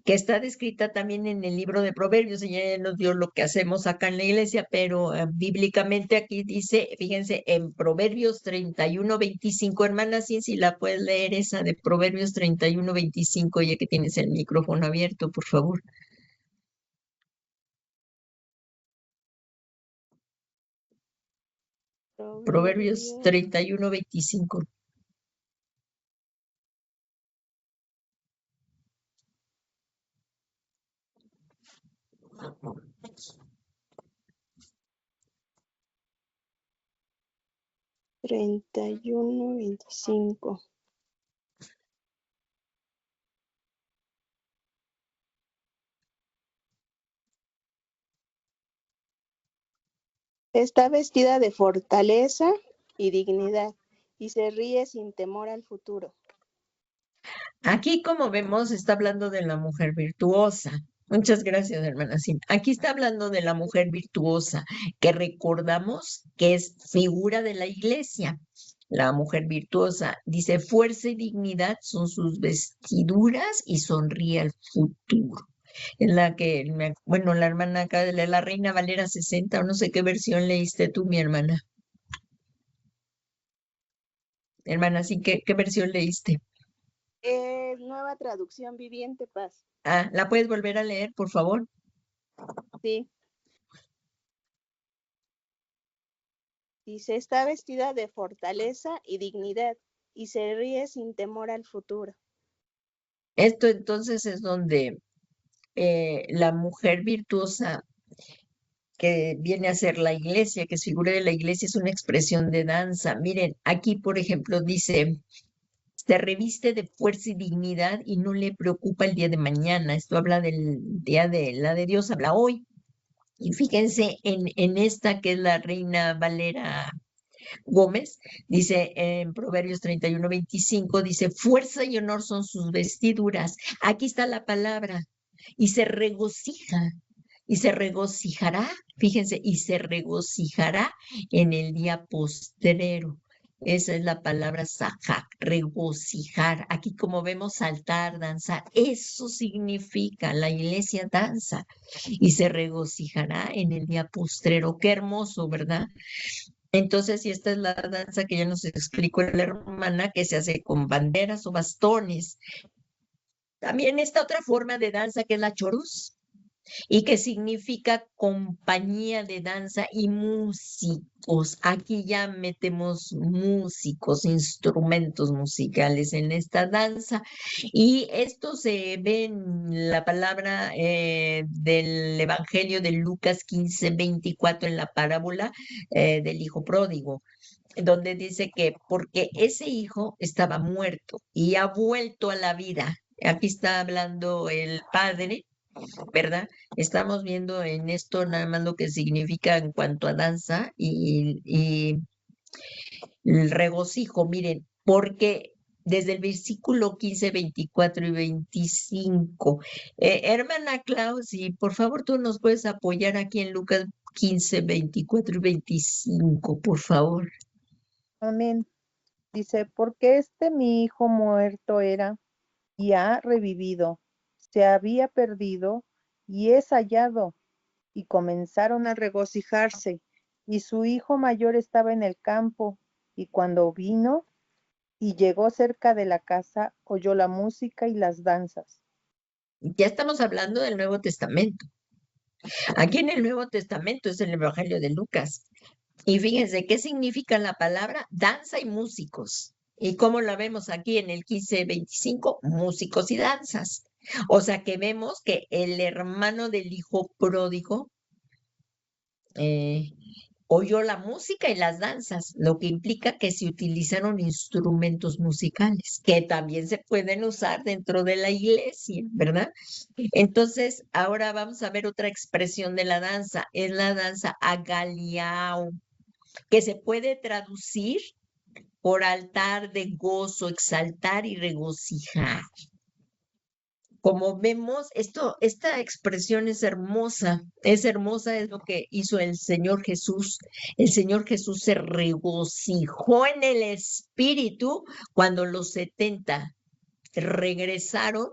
[SPEAKER 1] que está descrita también en el libro de Proverbios. Ella nos dio lo que hacemos acá en la iglesia, pero bíblicamente aquí dice, fíjense, en Proverbios 31:25, hermana, si la puedes leer esa de Proverbios 31:25, ya que tienes el micrófono abierto, por favor. Proverbios 31:25.
[SPEAKER 2] (31:25). Está vestida de fortaleza y dignidad, y se ríe sin temor al futuro.
[SPEAKER 1] Aquí, como vemos, está hablando de la mujer virtuosa. Muchas gracias, hermana Sim. Aquí está hablando de la mujer virtuosa, que recordamos que es figura de la iglesia. La mujer virtuosa dice, fuerza y dignidad son sus vestiduras y sonríe al futuro. En la que, bueno, la hermana acá de la Reina Valera 60, o no sé qué versión leíste tú, mi hermana. Hermana, sí, ¿qué versión leíste?
[SPEAKER 2] Nueva traducción viviente, Paz.
[SPEAKER 1] Ah, ¿la puedes volver a leer, por favor?
[SPEAKER 2] Sí. Dice, está vestida de fortaleza y dignidad, y se ríe sin temor al futuro.
[SPEAKER 1] Esto entonces es donde la mujer virtuosa que viene a ser la iglesia, que es figura de la iglesia, es una expresión de danza. Miren, aquí, por ejemplo, dice, se reviste de fuerza y dignidad y no le preocupa el día de mañana. Esto habla del día de la de Dios, habla hoy. Y fíjense en esta que es la Reina Valera Gómez, dice en Proverbios 31:25, dice, fuerza y honor son sus vestiduras. Aquí está la palabra. Y se regocija, y se regocijará, fíjense, y se regocijará en el día postrero. Esa es la palabra sajak, regocijar. Aquí como vemos saltar, danzar, eso significa la iglesia danza y se regocijará en el día postrero. Qué hermoso, ¿verdad? Entonces, y esta es la danza que ya nos explicó la hermana, que se hace con banderas o bastones. También esta otra forma de danza que es la chorus. y que significa compañía de danza y músicos. Aquí ya metemos músicos, instrumentos musicales en esta danza. Y esto se ve en la palabra del Evangelio de Lucas 15:24 en la parábola del hijo pródigo, donde dice que porque ese hijo estaba muerto y ha vuelto a la vida. Aquí está hablando el padre, ¿verdad? Estamos viendo en esto nada más lo que significa en cuanto a danza y el regocijo. Miren, porque desde el versículo 15, 24 y 25, hermana Klaus, si por favor tú nos puedes apoyar aquí en Lucas 15, 24 y 25, por favor.
[SPEAKER 4] Amén. Dice, porque mi hijo muerto era y ha revivido, se había perdido y es hallado. Y comenzaron a regocijarse. Y su hijo mayor estaba en el campo, y cuando vino y llegó cerca de la casa, oyó la música y las danzas.
[SPEAKER 1] Ya estamos hablando del Nuevo Testamento. Aquí en el Nuevo Testamento es el Evangelio de Lucas. Y fíjense, ¿qué significa la palabra? Danza y músicos. ¿Y cómo la vemos aquí en el 15:25? Músicos y danzas. O sea que vemos que el hermano del hijo pródigo oyó la música y las danzas, lo que implica que se utilizaron instrumentos musicales, que también se pueden usar dentro de la iglesia, ¿verdad? Entonces, ahora vamos a ver otra expresión de la danza, es la danza agaliao, que se puede traducir por altar de gozo, exaltar y regocijar. Como vemos, esta expresión es hermosa, es lo que hizo el Señor Jesús. El Señor Jesús se regocijó en el Espíritu cuando los 70 regresaron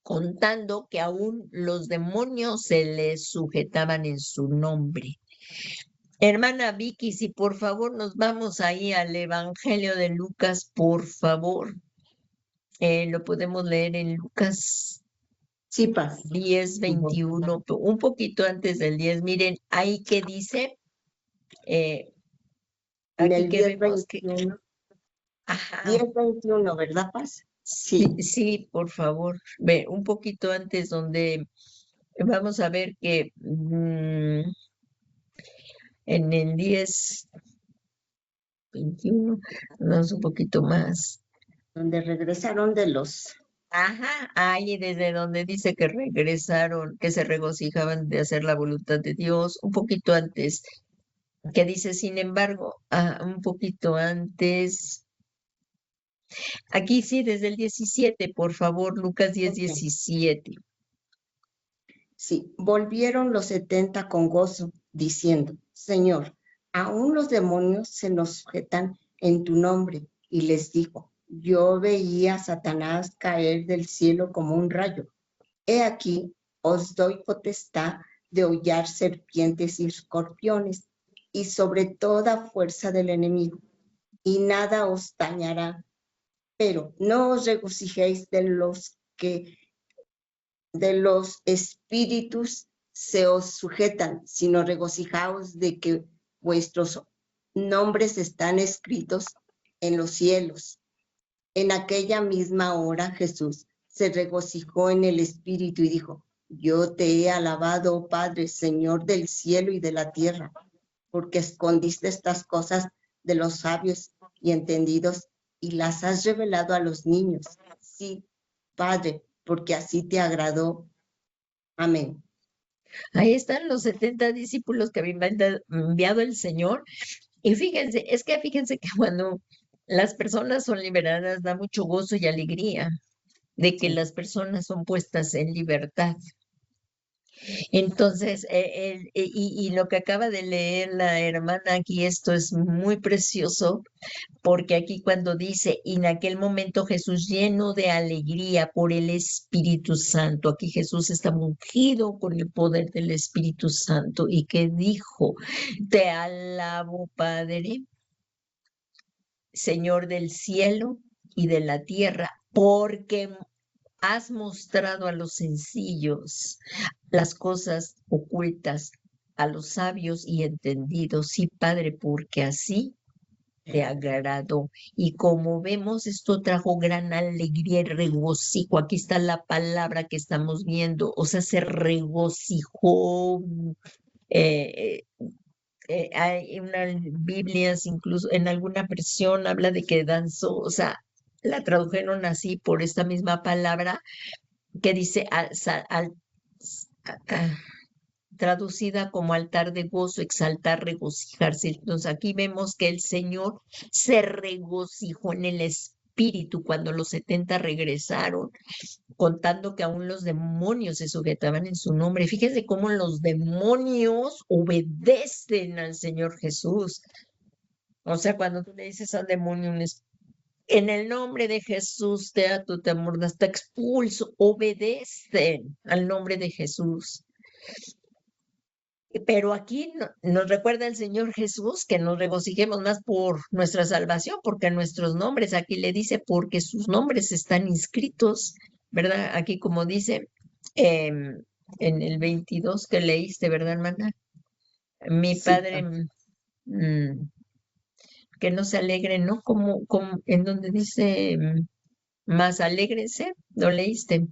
[SPEAKER 1] contando que aún los demonios se les sujetaban en su nombre. Hermana Vicky, si por favor nos vamos ahí al Evangelio de Lucas, por favor. Lo podemos leer en Lucas
[SPEAKER 3] Sí, paz.
[SPEAKER 1] 10:21, un poquito antes del 10. Miren, ahí que dice,
[SPEAKER 3] En
[SPEAKER 1] aquí
[SPEAKER 3] el
[SPEAKER 1] que vemos que,
[SPEAKER 3] 10:21.
[SPEAKER 1] ajá,
[SPEAKER 3] 10:21, ¿verdad, Paz?
[SPEAKER 1] sí,
[SPEAKER 3] Sí.
[SPEAKER 1] sí, por favor, ve un poquito antes donde vamos a ver que en el 10:21, vamos un poquito más.
[SPEAKER 3] Donde regresaron de los...
[SPEAKER 1] Ajá, ahí desde donde dice que regresaron, que se regocijaban de hacer la voluntad de Dios, un poquito antes, que dice, sin embargo, un poquito antes, aquí sí, desde el 17, por favor, Lucas 10:17.
[SPEAKER 3] Sí, volvieron los 70 con gozo, diciendo, Señor, aún los demonios se nos sujetan en tu nombre. Y les dijo, yo veía a Satanás caer del cielo como un rayo. He aquí, os doy potestad de hollar serpientes y escorpiones, y sobre toda fuerza del enemigo, y nada os dañará. Pero no os regocijéis de los espíritus se os sujetan, sino regocijaos de que vuestros nombres están escritos en los cielos. En aquella misma hora Jesús se regocijó en el espíritu y dijo, yo te he alabado, oh Padre, Señor del cielo y de la tierra, porque escondiste estas cosas de los sabios y entendidos y las has revelado a los niños. Sí, Padre, porque así te agradó. Amén.
[SPEAKER 1] Ahí están los 70 discípulos que había enviado el Señor. Y fíjense que cuando las personas son liberadas, da mucho gozo y alegría de que las personas son puestas en libertad. Entonces, y lo que acaba de leer la hermana aquí, esto es muy precioso, porque aquí cuando dice, y en aquel momento Jesús lleno de alegría por el Espíritu Santo, aquí Jesús está ungido con el poder del Espíritu Santo, y que dijo, te alabo, Padre, Señor del cielo y de la tierra, porque has mostrado a los sencillos las cosas ocultas, a los sabios y entendidos. Sí, Padre, porque así te agradó. Y como vemos, esto trajo gran alegría y regocijo. Aquí está la palabra que estamos viendo, o sea, se regocijó. eh, Hay unas Biblias, incluso en alguna versión habla de que danzó, o sea, la tradujeron así por esta misma palabra que dice traducida como altar de gozo, exaltar, regocijarse. Entonces aquí vemos que el Señor se regocijó en el Espíritu cuando los 70 regresaron, contando que aún los demonios se sujetaban en su nombre. Fíjense cómo los demonios obedecen al Señor Jesús. O sea, cuando tú le dices al demonio, en el nombre de Jesús, te ato, te amordas, te expulso, obedecen al nombre de Jesús. Pero aquí nos recuerda el Señor Jesús que nos regocijemos más por nuestra salvación, porque nuestros nombres, aquí le dice, porque sus nombres están inscritos, ¿verdad? Aquí como dice en el 22 que leíste, ¿verdad, hermana? Mi
[SPEAKER 3] Sí,
[SPEAKER 1] Padre, que no se alegre, ¿no? Como en donde dice, más alégrese, ¿lo leíste?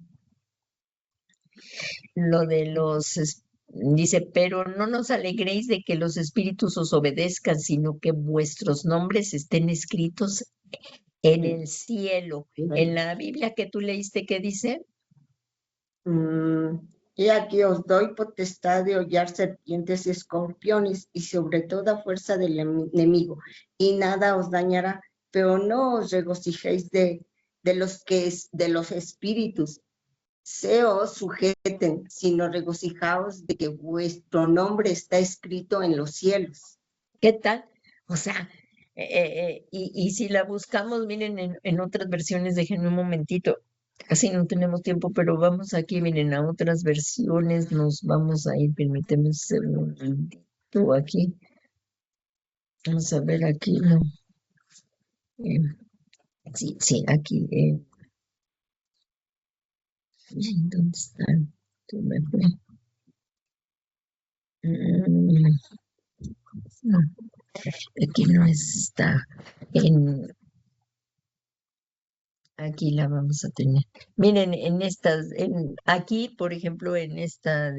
[SPEAKER 1] Lo de dice, pero no nos alegréis de que los espíritus os obedezcan, sino que vuestros nombres estén escritos en el cielo. En la Biblia que tú leíste, ¿qué dice?
[SPEAKER 3] Y aquí os doy potestad de hollar serpientes y escorpiones y sobre toda fuerza del enemigo, y nada os dañará, pero no os regocijéis de los espíritus, se os sujeten, sino regocijaos de que vuestro nombre está escrito en los cielos.
[SPEAKER 1] ¿Qué tal? O sea, y si la buscamos, miren, en otras versiones, déjenme un momentito, casi no tenemos tiempo, pero vamos aquí, miren, a otras versiones, nos vamos a ir, permíteme un momentito aquí. Vamos a ver aquí, no. Sí, aquí. ¿Dónde está? Se me fue. No, aquí no está. Aquí la vamos a tener. Miren, aquí, por ejemplo, en esta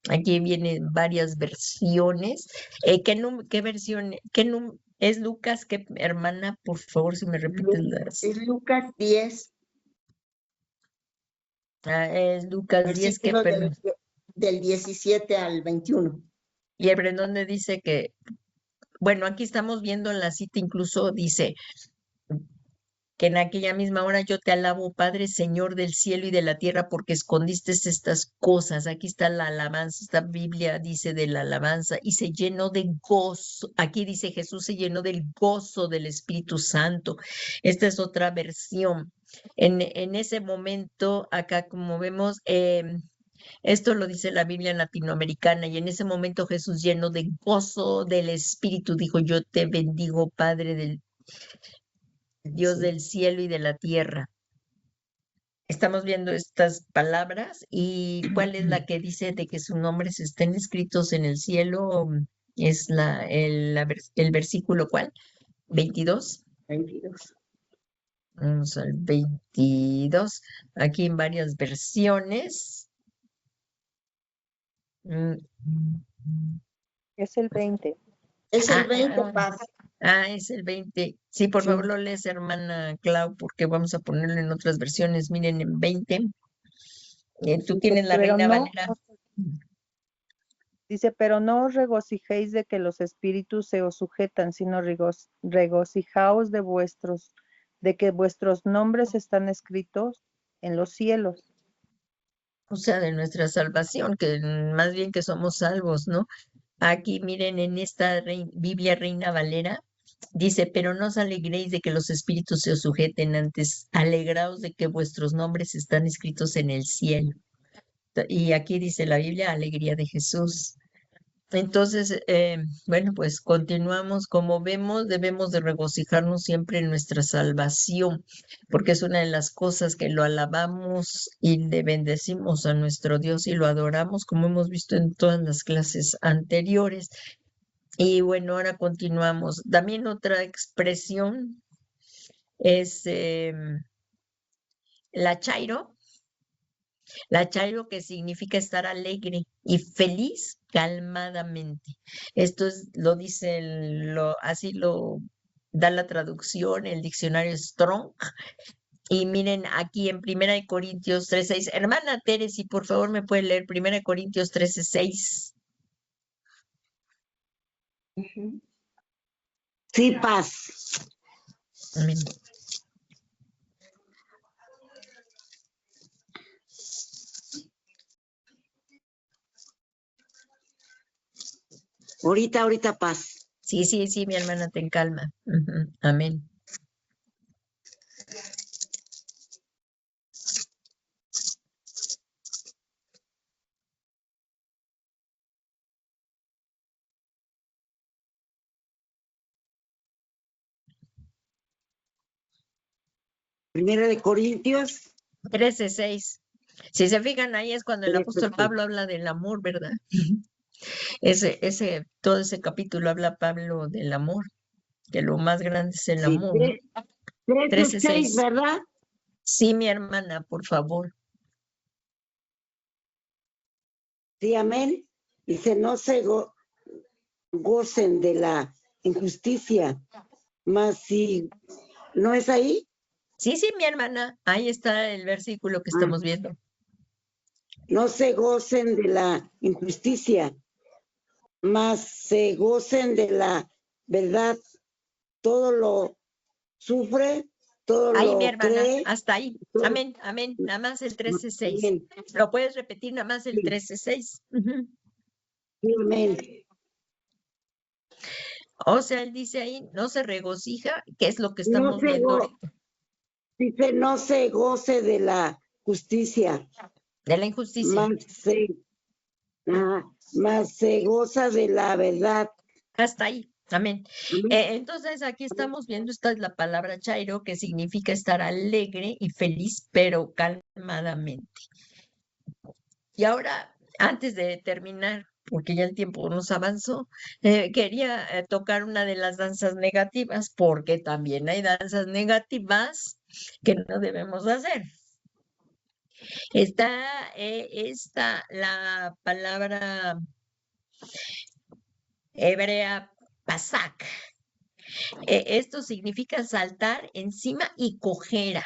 [SPEAKER 1] aquí vienen varias versiones. ¿Qué versión? ¿Es Lucas? ¿Qué, hermana? Por favor, si me repites las.
[SPEAKER 3] Es Lucas 10,
[SPEAKER 1] Es Lucas 10, que
[SPEAKER 3] versículo del 17 al 21.
[SPEAKER 1] y el donde dice que, bueno, aquí estamos viendo en la cita, incluso dice que en aquella misma hora yo te alabo, Padre, Señor del cielo y de la tierra, porque escondiste estas cosas. Aquí está la alabanza, esta Biblia dice de la alabanza, y se llenó de gozo. Aquí dice Jesús se llenó del gozo del Espíritu Santo. Esta es otra versión. En ese momento, acá como vemos, esto lo dice la Biblia latinoamericana, y en ese momento Jesús lleno de gozo del Espíritu dijo, yo te bendigo, Padre del Dios del cielo y de la tierra. Estamos viendo estas palabras, y ¿cuál es la que dice de que sus nombres estén escritos en el cielo? Es el versículo, ¿cuál? 22.
[SPEAKER 3] 22.
[SPEAKER 1] Vamos al 22. Aquí en varias versiones.
[SPEAKER 4] Es el 20.
[SPEAKER 3] Es el 20, Paz.
[SPEAKER 1] Es el 20. Sí, por favor lo lees, hermana Clau, porque vamos a ponerlo en otras versiones. Miren, en 20. Tú tienes la
[SPEAKER 4] Pero
[SPEAKER 1] Reina
[SPEAKER 4] no,
[SPEAKER 1] Valera.
[SPEAKER 4] dice, pero no os regocijéis de que los espíritus se os sujetan, sino regocijaos de que vuestros nombres están escritos en los cielos.
[SPEAKER 1] O sea, de nuestra salvación, que más bien que somos salvos, ¿no? Aquí miren en esta Biblia Reina Valera, dice, pero no os alegréis de que los espíritus se os sujeten, antes alegraos de que vuestros nombres están escritos en el cielo. Y aquí dice la Biblia, alegría de Jesús. Entonces, bueno, pues continuamos. Como vemos, debemos de regocijarnos siempre en nuestra salvación, porque es una de las cosas que lo alabamos y le bendecimos a nuestro Dios y lo adoramos, como hemos visto en todas las clases anteriores. Y bueno, ahora continuamos. También otra expresión es la chairo. La chairo, que significa estar alegre y feliz calmadamente. Esto es, lo dice, así lo da la traducción, el diccionario Strong. Y miren aquí en Primera de Corintios 13:6. Hermana Tere, si por favor me puede leer Primera de Corintios 13:6.
[SPEAKER 3] Sí, paz.
[SPEAKER 1] Amén.
[SPEAKER 3] Ahorita paz.
[SPEAKER 1] Sí, mi hermana, ten calma. Amén.
[SPEAKER 3] Primera de Corintios
[SPEAKER 1] 13:6. Si se fijan, ahí es cuando el apóstol
[SPEAKER 3] 13:6.
[SPEAKER 1] Pablo habla del amor, ¿verdad? Todo ese capítulo habla Pablo del amor, que lo más grande es el
[SPEAKER 3] Sí,
[SPEAKER 1] amor, ¿no?
[SPEAKER 3] 13:6,
[SPEAKER 1] 13:6.
[SPEAKER 3] ¿verdad?
[SPEAKER 1] Sí, mi hermana, por favor.
[SPEAKER 3] Sí, amén. Dice, no se gocen de la injusticia, mas si no es ahí.
[SPEAKER 1] Sí, mi hermana, ahí está el versículo que estamos viendo.
[SPEAKER 3] No se gocen de la injusticia, mas se gocen de la verdad. Todo lo sufre, todo
[SPEAKER 1] Ahí, mi
[SPEAKER 3] lo
[SPEAKER 1] hermana,
[SPEAKER 3] cree.
[SPEAKER 1] hasta ahí.
[SPEAKER 3] todo-
[SPEAKER 1] Amén, nada más el 13:6.
[SPEAKER 3] Amén.
[SPEAKER 1] ¿Lo puedes repetir nada más el
[SPEAKER 3] Sí.
[SPEAKER 1] 13:6?
[SPEAKER 3] Sí, amén.
[SPEAKER 1] O sea, él dice ahí, no se regocija, que es lo que
[SPEAKER 3] No
[SPEAKER 1] estamos
[SPEAKER 3] se
[SPEAKER 1] viendo ahorita,
[SPEAKER 3] dice, no se goce de la justicia,
[SPEAKER 1] de la injusticia.
[SPEAKER 3] más se goza de la verdad.
[SPEAKER 1] Hasta ahí. Amén.
[SPEAKER 3] Amén.
[SPEAKER 1] Entonces, aquí estamos viendo, esta es la palabra chairo, que significa estar alegre y feliz, pero calmadamente. Y ahora, antes de terminar, porque ya el tiempo nos avanzó, quería tocar una de las danzas negativas, porque también hay danzas negativas que no debemos hacer. Está la palabra hebrea pasak. Esto significa saltar encima y cojera.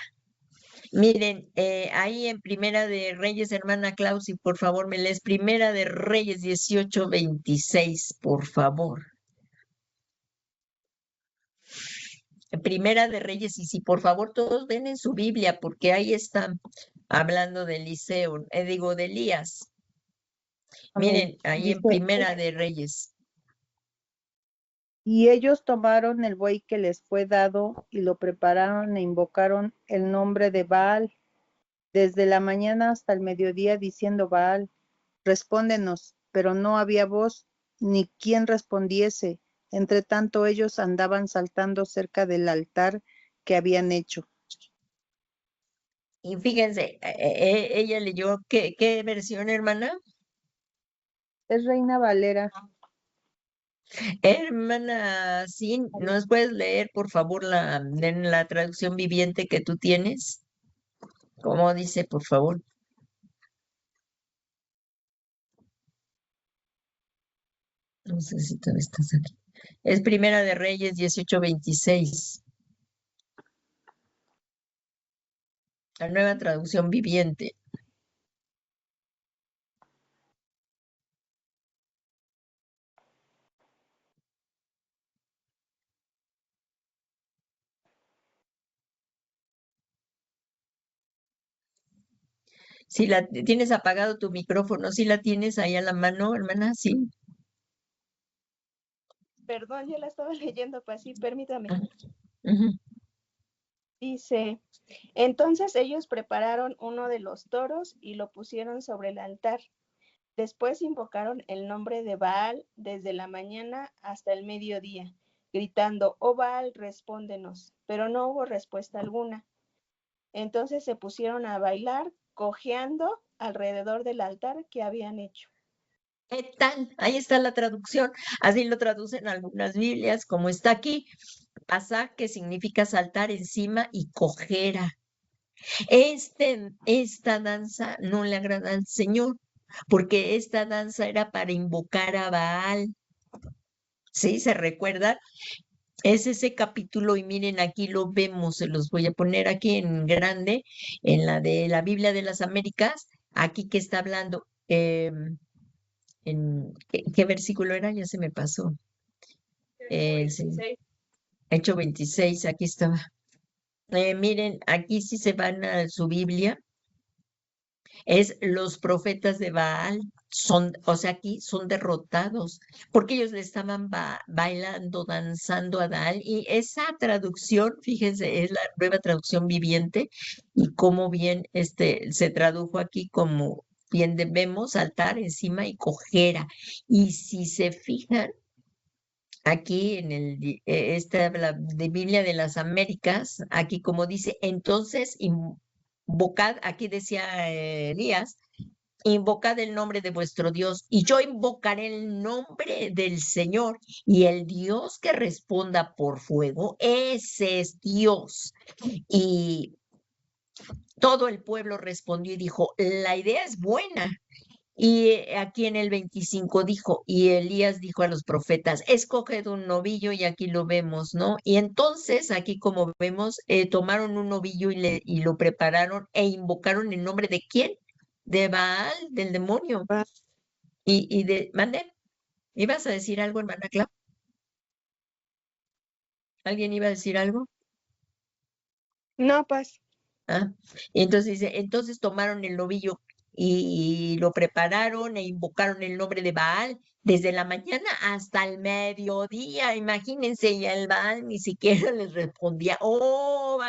[SPEAKER 1] Miren, ahí en Primera de Reyes, hermana Clausi, por favor, me lees Primera de Reyes 18:26, por favor. Primera de Reyes, y si por favor todos ven en su Biblia, porque ahí están hablando de Eliseo, de Elías.
[SPEAKER 4] Amén.
[SPEAKER 1] Miren, ahí en
[SPEAKER 4] Dice,
[SPEAKER 1] Primera de Reyes.
[SPEAKER 4] y ellos tomaron el buey que les fue dado y lo prepararon e invocaron el nombre de Baal desde la mañana hasta el mediodía, diciendo: Baal, respóndenos. Pero no había voz ni quien respondiese. Entre tanto ellos andaban saltando cerca del altar que habían hecho.
[SPEAKER 1] Y fíjense, ella leyó, ¿qué versión, hermana?
[SPEAKER 4] Es Reina Valera.
[SPEAKER 1] Hermana, sí, ¿nos puedes leer, por favor, en la traducción viviente que tú tienes? ¿Cómo dice, por favor? No sé si tú estás aquí. Es Primera de Reyes 18:26. La nueva traducción viviente. Si tienes apagado tu micrófono, si la tienes ahí a la mano, hermana, sí.
[SPEAKER 2] Perdón, yo la estaba leyendo, pues sí, permítame.
[SPEAKER 1] Ujú.
[SPEAKER 2] Dice, entonces ellos prepararon uno de los toros y lo pusieron sobre el altar. Después invocaron el nombre de Baal desde la mañana hasta el mediodía, gritando, oh Baal, respóndenos. Pero no hubo respuesta alguna. Entonces se pusieron a bailar, cojeando alrededor del altar que habían hecho.
[SPEAKER 1] ¿Qué tal? Ahí está la traducción. Así lo traducen algunas Biblias, como está aquí. Asá, que significa saltar encima, y cojera. Esta danza no le agrada al Señor, porque esta danza era para invocar a Baal. ¿Sí? ¿Se recuerdan? Es ese capítulo, y miren, aquí lo vemos, se los voy a poner aquí en grande, en la de la Biblia de las Américas, aquí que está hablando, ¿qué versículo era? Ya se me pasó. Sí, Hecho 26, aquí estaba. Miren, aquí sí se van a su Biblia, es los profetas de Baal, o sea, aquí son derrotados, porque ellos le estaban bailando, danzando a Baal, y esa traducción, fíjense, es la nueva traducción viviente, y cómo bien se tradujo aquí como bien debemos saltar encima y cojera. Y si se fijan, aquí en esta habla de Biblia de las Américas, aquí como dice, entonces invocad, aquí decía Elías, invocad el nombre de vuestro Dios, y yo invocaré el nombre del Señor, y el Dios que responda por fuego, ese es Dios. Y todo el pueblo respondió y dijo, la idea es buena. Y aquí en el 25 dijo, y Elías dijo a los profetas, escoged un novillo, y aquí lo vemos, ¿no? Y entonces aquí como vemos, tomaron un novillo y lo prepararon e invocaron el nombre de ¿quién? De Baal, del demonio. ¿Mande? ¿Ibas a decir algo, hermana Clau? ¿Alguien iba a decir algo?
[SPEAKER 2] No, Paz.
[SPEAKER 1] Ah, y entonces dice, entonces tomaron el novillo y lo prepararon e invocaron el nombre de Baal desde la mañana hasta el mediodía. Imagínense, y el Baal ni siquiera les respondía, oh,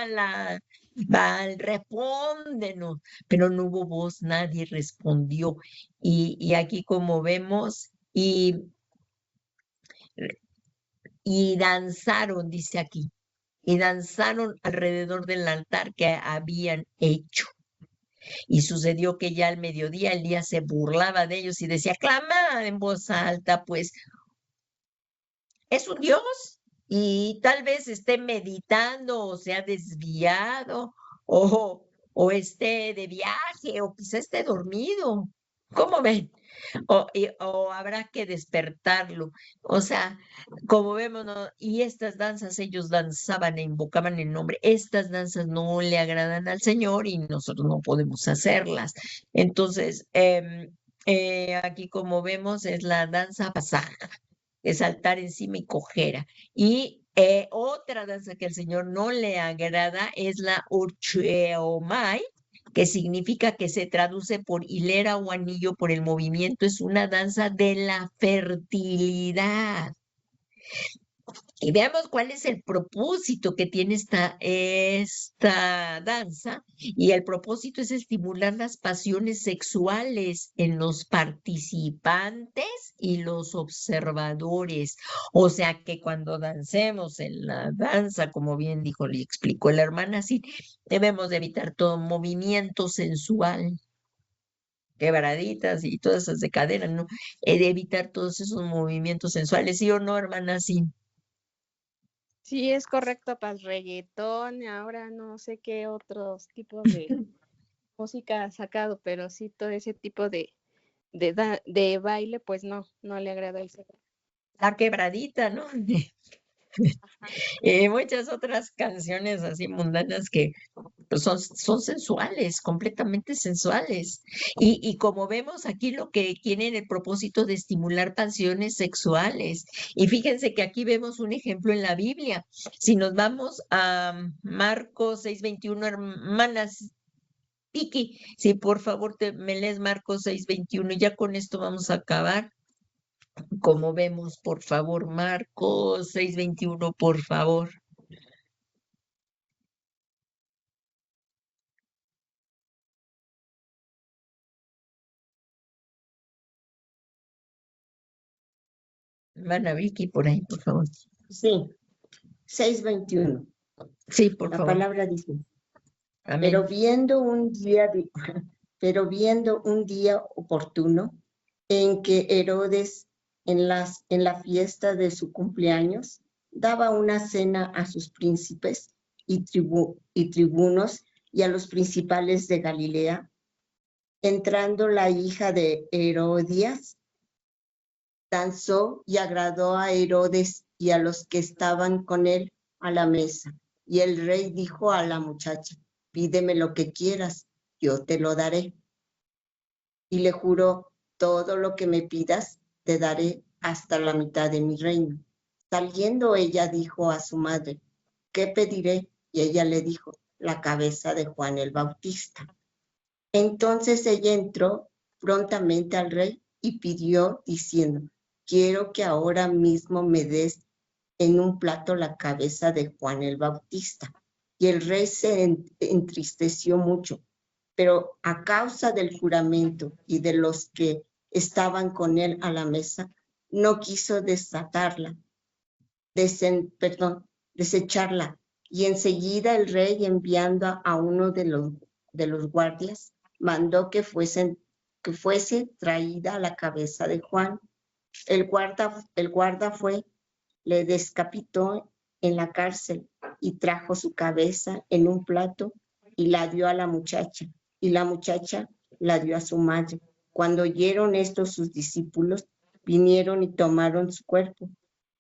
[SPEAKER 1] Baal, respóndenos. Pero no hubo voz, nadie respondió. Y aquí como vemos, y danzaron, dice aquí, y danzaron alrededor del altar que habían hecho. Y sucedió que ya al mediodía Elías se burlaba de ellos y decía, clama en voz alta, pues es un Dios, y tal vez esté meditando o se ha desviado o esté de viaje o quizá esté dormido. ¿Cómo ven? O habrá que despertarlo. O sea, como vemos, ¿no? Y estas danzas, ellos danzaban e invocaban el nombre. Estas danzas no le agradan al Señor y nosotros no podemos hacerlas. Entonces, aquí como vemos es la danza pasaja, es saltar encima y cojera. Y otra danza que al Señor no le agrada es la Ucheomai, que significa, que se traduce por hilera o anillo por el movimiento, es una danza de la fertilidad. Y veamos cuál es el propósito que tiene esta danza. Y el propósito es estimular las pasiones sexuales en los participantes y los observadores. O sea que cuando dancemos en la danza, como bien dijo, le explicó la hermana, sí, debemos de evitar todo movimiento sensual, quebraditas y todas esas de cadera, ¿no? De evitar todos esos movimientos sensuales, ¿sí o no, hermana? Sí.
[SPEAKER 2] Sí, es correcto, Paz. Reggaetón, ahora no sé qué otros tipos de música ha sacado, pero sí todo ese tipo de baile, pues no le agrada el Señor.
[SPEAKER 1] La quebradita, ¿no? Y muchas otras canciones así mundanas que pues, son sensuales, completamente sensuales. Y como vemos aquí, lo que tienen el propósito de estimular pasiones sexuales. Y fíjense que aquí vemos un ejemplo en la Biblia. Si nos vamos a Marcos 6:21, hermanas Vicky, si por favor me lees Marcos 6:21, ya con esto vamos a acabar. Como vemos, por favor, Marcos 6:21, por favor. Hermana Vicky, por ahí, por favor.
[SPEAKER 3] Sí, 6:21.
[SPEAKER 1] Sí, por
[SPEAKER 3] La
[SPEAKER 1] favor.
[SPEAKER 3] palabra dice,
[SPEAKER 1] Amén.
[SPEAKER 3] pero viendo un día oportuno en que Herodes en la fiesta de su cumpleaños daba una cena a sus príncipes y tribunos y a los principales de Galilea, entrando la hija de Herodías, danzó y agradó a Herodes y a los que estaban con él a la mesa. Y el rey dijo a la muchacha, pídeme lo que quieras, yo te lo daré. Y le juró, todo lo que me pidas, te daré hasta la mitad de mi reino. Saliendo ella dijo a su madre, ¿qué pediré? Y ella le dijo, la cabeza de Juan el Bautista. Entonces ella entró prontamente al rey y pidió diciendo, quiero que ahora mismo me des en un plato la cabeza de Juan el Bautista. Y el rey se entristeció mucho, pero a causa del juramento y de los que estaban con él a la mesa, no quiso desecharla. Y enseguida el rey, enviando a uno de los guardias, mandó que fuese traída la cabeza de Juan. El guarda fue, le descapitó en la cárcel y trajo su cabeza en un plato y la dio a la muchacha, y la muchacha la dio a su madre. Cuando oyeron esto sus discípulos, vinieron y tomaron su cuerpo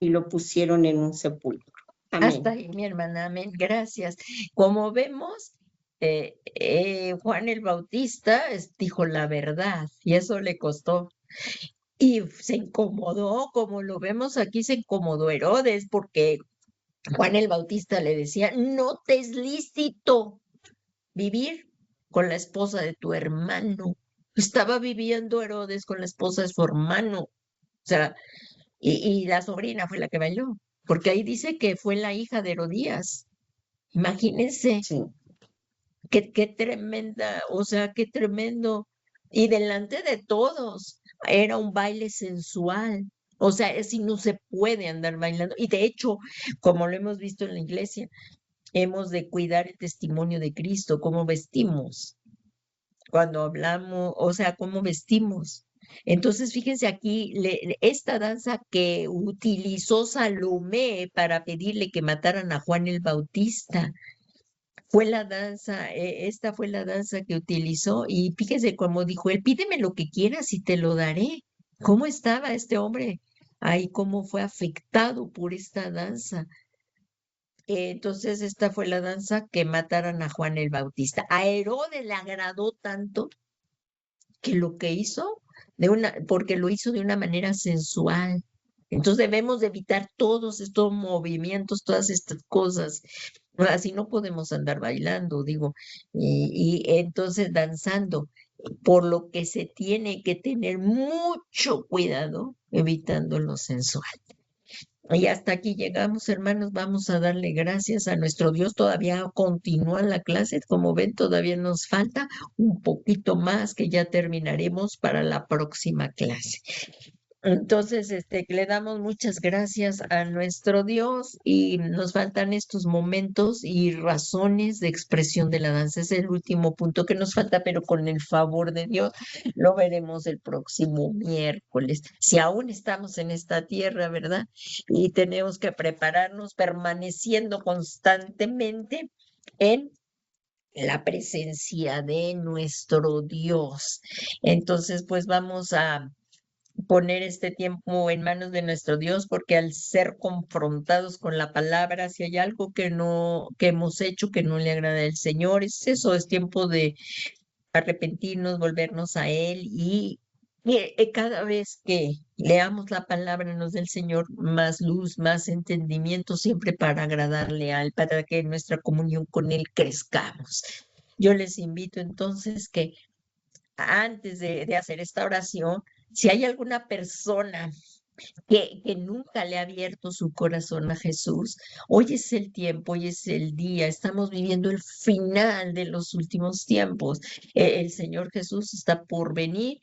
[SPEAKER 3] y lo pusieron en un sepulcro. Amén.
[SPEAKER 1] Hasta ahí, mi hermana, amén. Gracias. Como vemos, Juan el Bautista dijo la verdad y eso le costó. Y se incomodó, como lo vemos aquí, se incomodó Herodes porque Juan el Bautista le decía, no te es lícito vivir con la esposa de tu hermano. Estaba viviendo Herodes con la esposa de su hermano. O sea, y la sobrina fue la que bailó, porque ahí dice que fue la hija de Herodías. Imagínense,
[SPEAKER 3] Sí.
[SPEAKER 1] qué tremenda, o sea, qué tremendo. Y delante de todos, era un baile sensual. O sea, así no se puede andar bailando. Y de hecho, como lo hemos visto en la iglesia, hemos de cuidar el testimonio de Cristo, cómo vestimos, cuando hablamos, o sea, cómo vestimos. Entonces, fíjense aquí, esta danza que utilizó Salomé para pedirle que mataran a Juan el Bautista, fue la danza, esta fue la danza que utilizó y fíjense cómo dijo él, pídeme lo que quieras y te lo daré. ¿Cómo estaba este hombre? Ahí cómo fue afectado por esta danza. Entonces, esta fue la danza que mataran a Juan el Bautista. A Herodes le agradó tanto que lo que hizo porque lo hizo de una manera sensual. Entonces debemos de evitar todos estos movimientos, todas estas cosas. Así no podemos andar bailando, digo, y entonces danzando, por lo que se tiene que tener mucho cuidado evitando lo sensual. Y hasta aquí llegamos, hermanos. Vamos a darle gracias a nuestro Dios. Todavía continúa la clase. Como ven, todavía nos falta un poquito más que ya terminaremos para la próxima clase. Entonces, le damos muchas gracias a nuestro Dios y nos faltan estos momentos y razones de expresión de la danza. Es el último punto que nos falta, pero con el favor de Dios lo veremos el próximo miércoles. Si aún estamos en esta tierra, ¿verdad? Y tenemos que prepararnos permaneciendo constantemente en la presencia de nuestro Dios. Entonces, pues vamos a poner este tiempo en manos de nuestro Dios, porque al ser confrontados con la palabra, si hay algo que hemos hecho que no le agrada al Señor, es eso, es tiempo de arrepentirnos, volvernos a Él y cada vez que leamos la palabra nos dé el Señor más luz, más entendimiento, siempre para agradarle a Él, para que nuestra comunión con Él crezcamos. Yo les invito entonces que antes de hacer esta oración, si hay alguna persona que nunca le ha abierto su corazón a Jesús, hoy es el tiempo, hoy es el día, estamos viviendo el final de los últimos tiempos. El Señor Jesús está por venir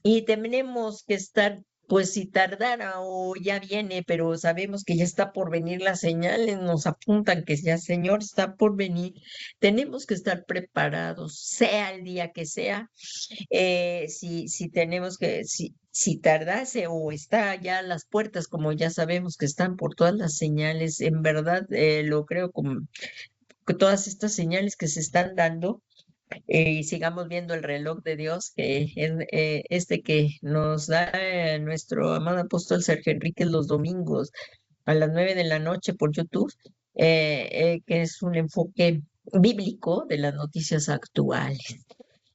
[SPEAKER 1] y tenemos que estar pues si tardara o ya viene, pero sabemos que ya está por venir, las señales nos apuntan que ya Señor está por venir. Tenemos que estar preparados, sea el día que sea. Si tenemos que, si tardase o está ya a las puertas, como ya sabemos que están por todas las señales, en verdad lo creo como que todas estas señales que se están dando, y sigamos viendo el reloj de Dios, que es este que nos da nuestro amado apóstol Sergio Enrique los domingos a las 9 de la noche por YouTube, que es un enfoque bíblico de las noticias actuales.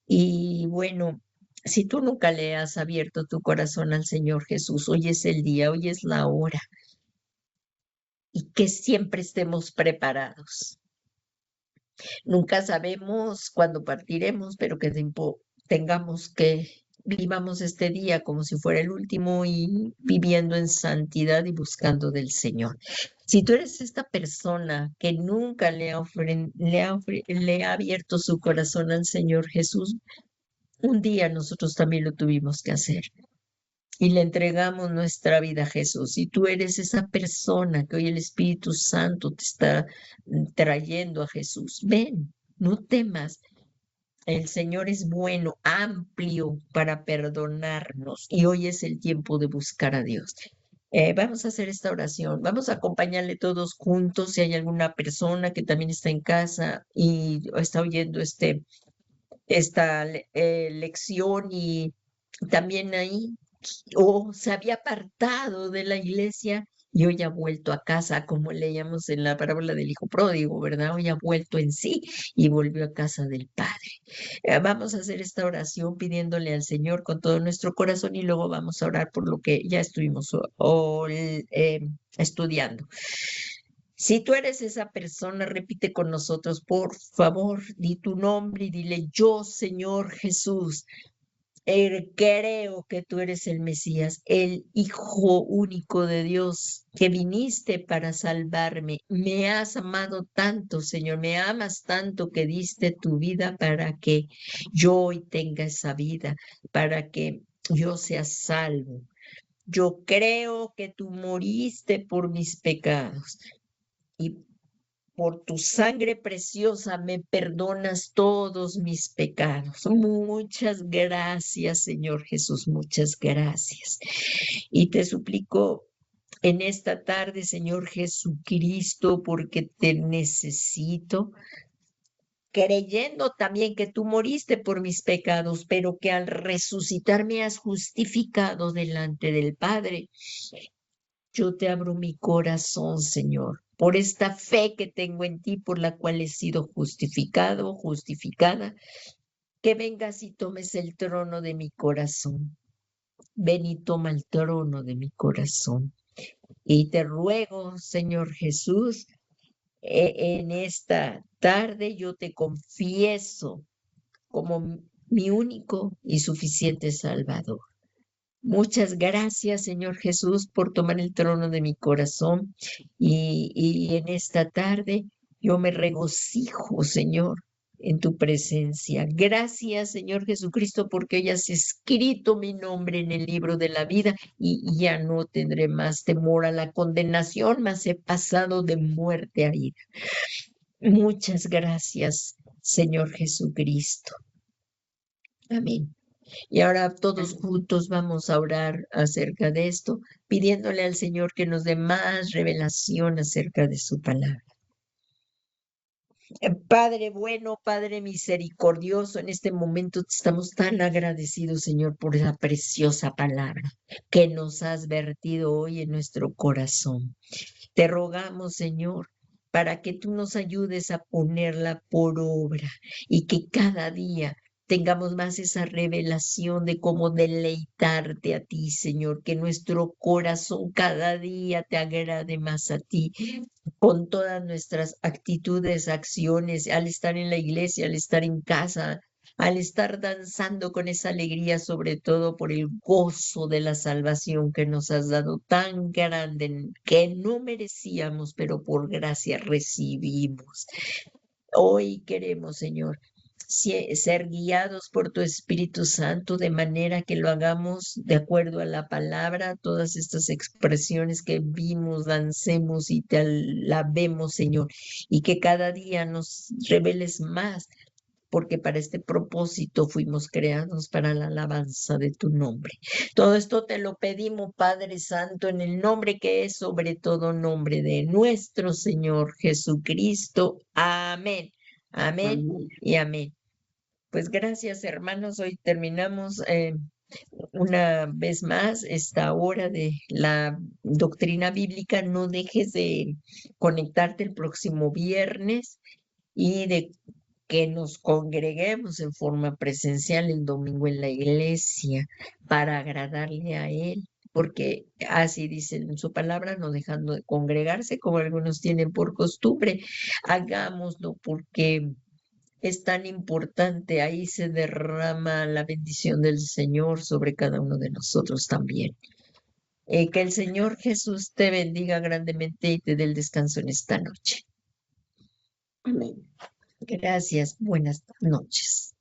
[SPEAKER 1] Y bueno, si tú nunca le has abierto tu corazón al Señor Jesús, hoy es el día, hoy es la hora, y que siempre estemos preparados. Nunca sabemos cuándo partiremos, pero que tengamos que vivamos este día como si fuera el último y viviendo en santidad y buscando del Señor. Si tú eres esta persona que nunca le ha abierto su corazón al Señor Jesús, un día nosotros también lo tuvimos que hacer y le entregamos nuestra vida a Jesús. Si tú eres esa persona que hoy el Espíritu Santo te está trayendo a Jesús, ven, no temas. El Señor es bueno, amplio para perdonarnos y hoy es el tiempo de buscar a Dios. Vamos a hacer esta oración, vamos a acompañarle todos juntos. Si hay alguna persona que también está en casa y está oyendo esta lección y también ahí o se había apartado de la iglesia y hoy ha vuelto a casa, como leíamos en la parábola del hijo pródigo, ¿verdad? Hoy ha vuelto en sí y volvió a casa del Padre. Vamos a hacer esta oración pidiéndole al Señor con todo nuestro corazón y luego vamos a orar por lo que ya estuvimos estudiando. Si tú eres esa persona, repite con nosotros, por favor, di tu nombre y dile: yo, Señor Jesús, creo que tú eres el Mesías, el Hijo único de Dios, que viniste para salvarme. Me has amado tanto, Señor, me amas tanto que diste tu vida para que yo hoy tenga esa vida, para que yo sea salvo. Yo creo que tú moriste por mis pecados y por tu sangre preciosa me perdonas todos mis pecados. Muchas gracias, Señor Jesús, muchas gracias. Y te suplico en esta tarde, Señor Jesucristo, porque te necesito, creyendo también que tú moriste por mis pecados, pero que al resucitar me has justificado delante del Padre. Yo te abro mi corazón, Señor, por esta fe que tengo en ti, por la cual he sido justificado, justificada, que vengas y tomes el trono de mi corazón. Ven y toma el trono de mi corazón. Y te ruego, Señor Jesús, en esta tarde yo te confieso como mi único y suficiente Salvador. Muchas gracias, Señor Jesús, por tomar el trono de mi corazón. Y en esta tarde yo me regocijo, Señor, en tu presencia. Gracias, Señor Jesucristo, porque hoy has escrito mi nombre en el libro de la vida y ya no tendré más temor a la condenación, mas he pasado de muerte a vida. Muchas gracias, Señor Jesucristo. Amén. Y ahora todos juntos vamos a orar acerca de esto, pidiéndole al Señor que nos dé más revelación acerca de su palabra. Padre bueno, Padre misericordioso, en este momento te estamos tan agradecidos, Señor, por esa preciosa palabra que nos has vertido hoy en nuestro corazón. Te rogamos, Señor, para que tú nos ayudes a ponerla por obra y que cada día tengamos más esa revelación de cómo deleitarte a ti, Señor, que nuestro corazón cada día te agrade más a ti, con todas nuestras actitudes, acciones, al estar en la iglesia, al estar en casa, al estar danzando con esa alegría, sobre todo por el gozo de la salvación que nos has dado tan grande, que no merecíamos, pero por gracia recibimos. Hoy queremos, Señor, ser guiados por tu Espíritu Santo, de manera que lo hagamos de acuerdo a la palabra, todas estas expresiones que vimos, dancemos y te alabemos, Señor, y que cada día nos reveles más, porque para este propósito fuimos creados, para la alabanza de tu nombre. Todo esto te lo pedimos, Padre Santo, en el nombre que es sobre todo nombre de nuestro Señor Jesucristo. Amén. Amén
[SPEAKER 3] Amén.
[SPEAKER 1] y amén. Pues gracias, hermanos. Hoy terminamos una vez más esta hora de la doctrina bíblica. No dejes de conectarte el próximo viernes y de que nos congreguemos en forma presencial el domingo en la iglesia para agradarle a Él, porque así dice en su palabra, no dejando de congregarse como algunos tienen por costumbre. Hagámoslo porque es tan importante, ahí se derrama la bendición del Señor sobre cada uno de nosotros también. Que el Señor Jesús te bendiga grandemente y te dé el descanso en esta noche.
[SPEAKER 3] Amén.
[SPEAKER 1] Gracias, buenas noches.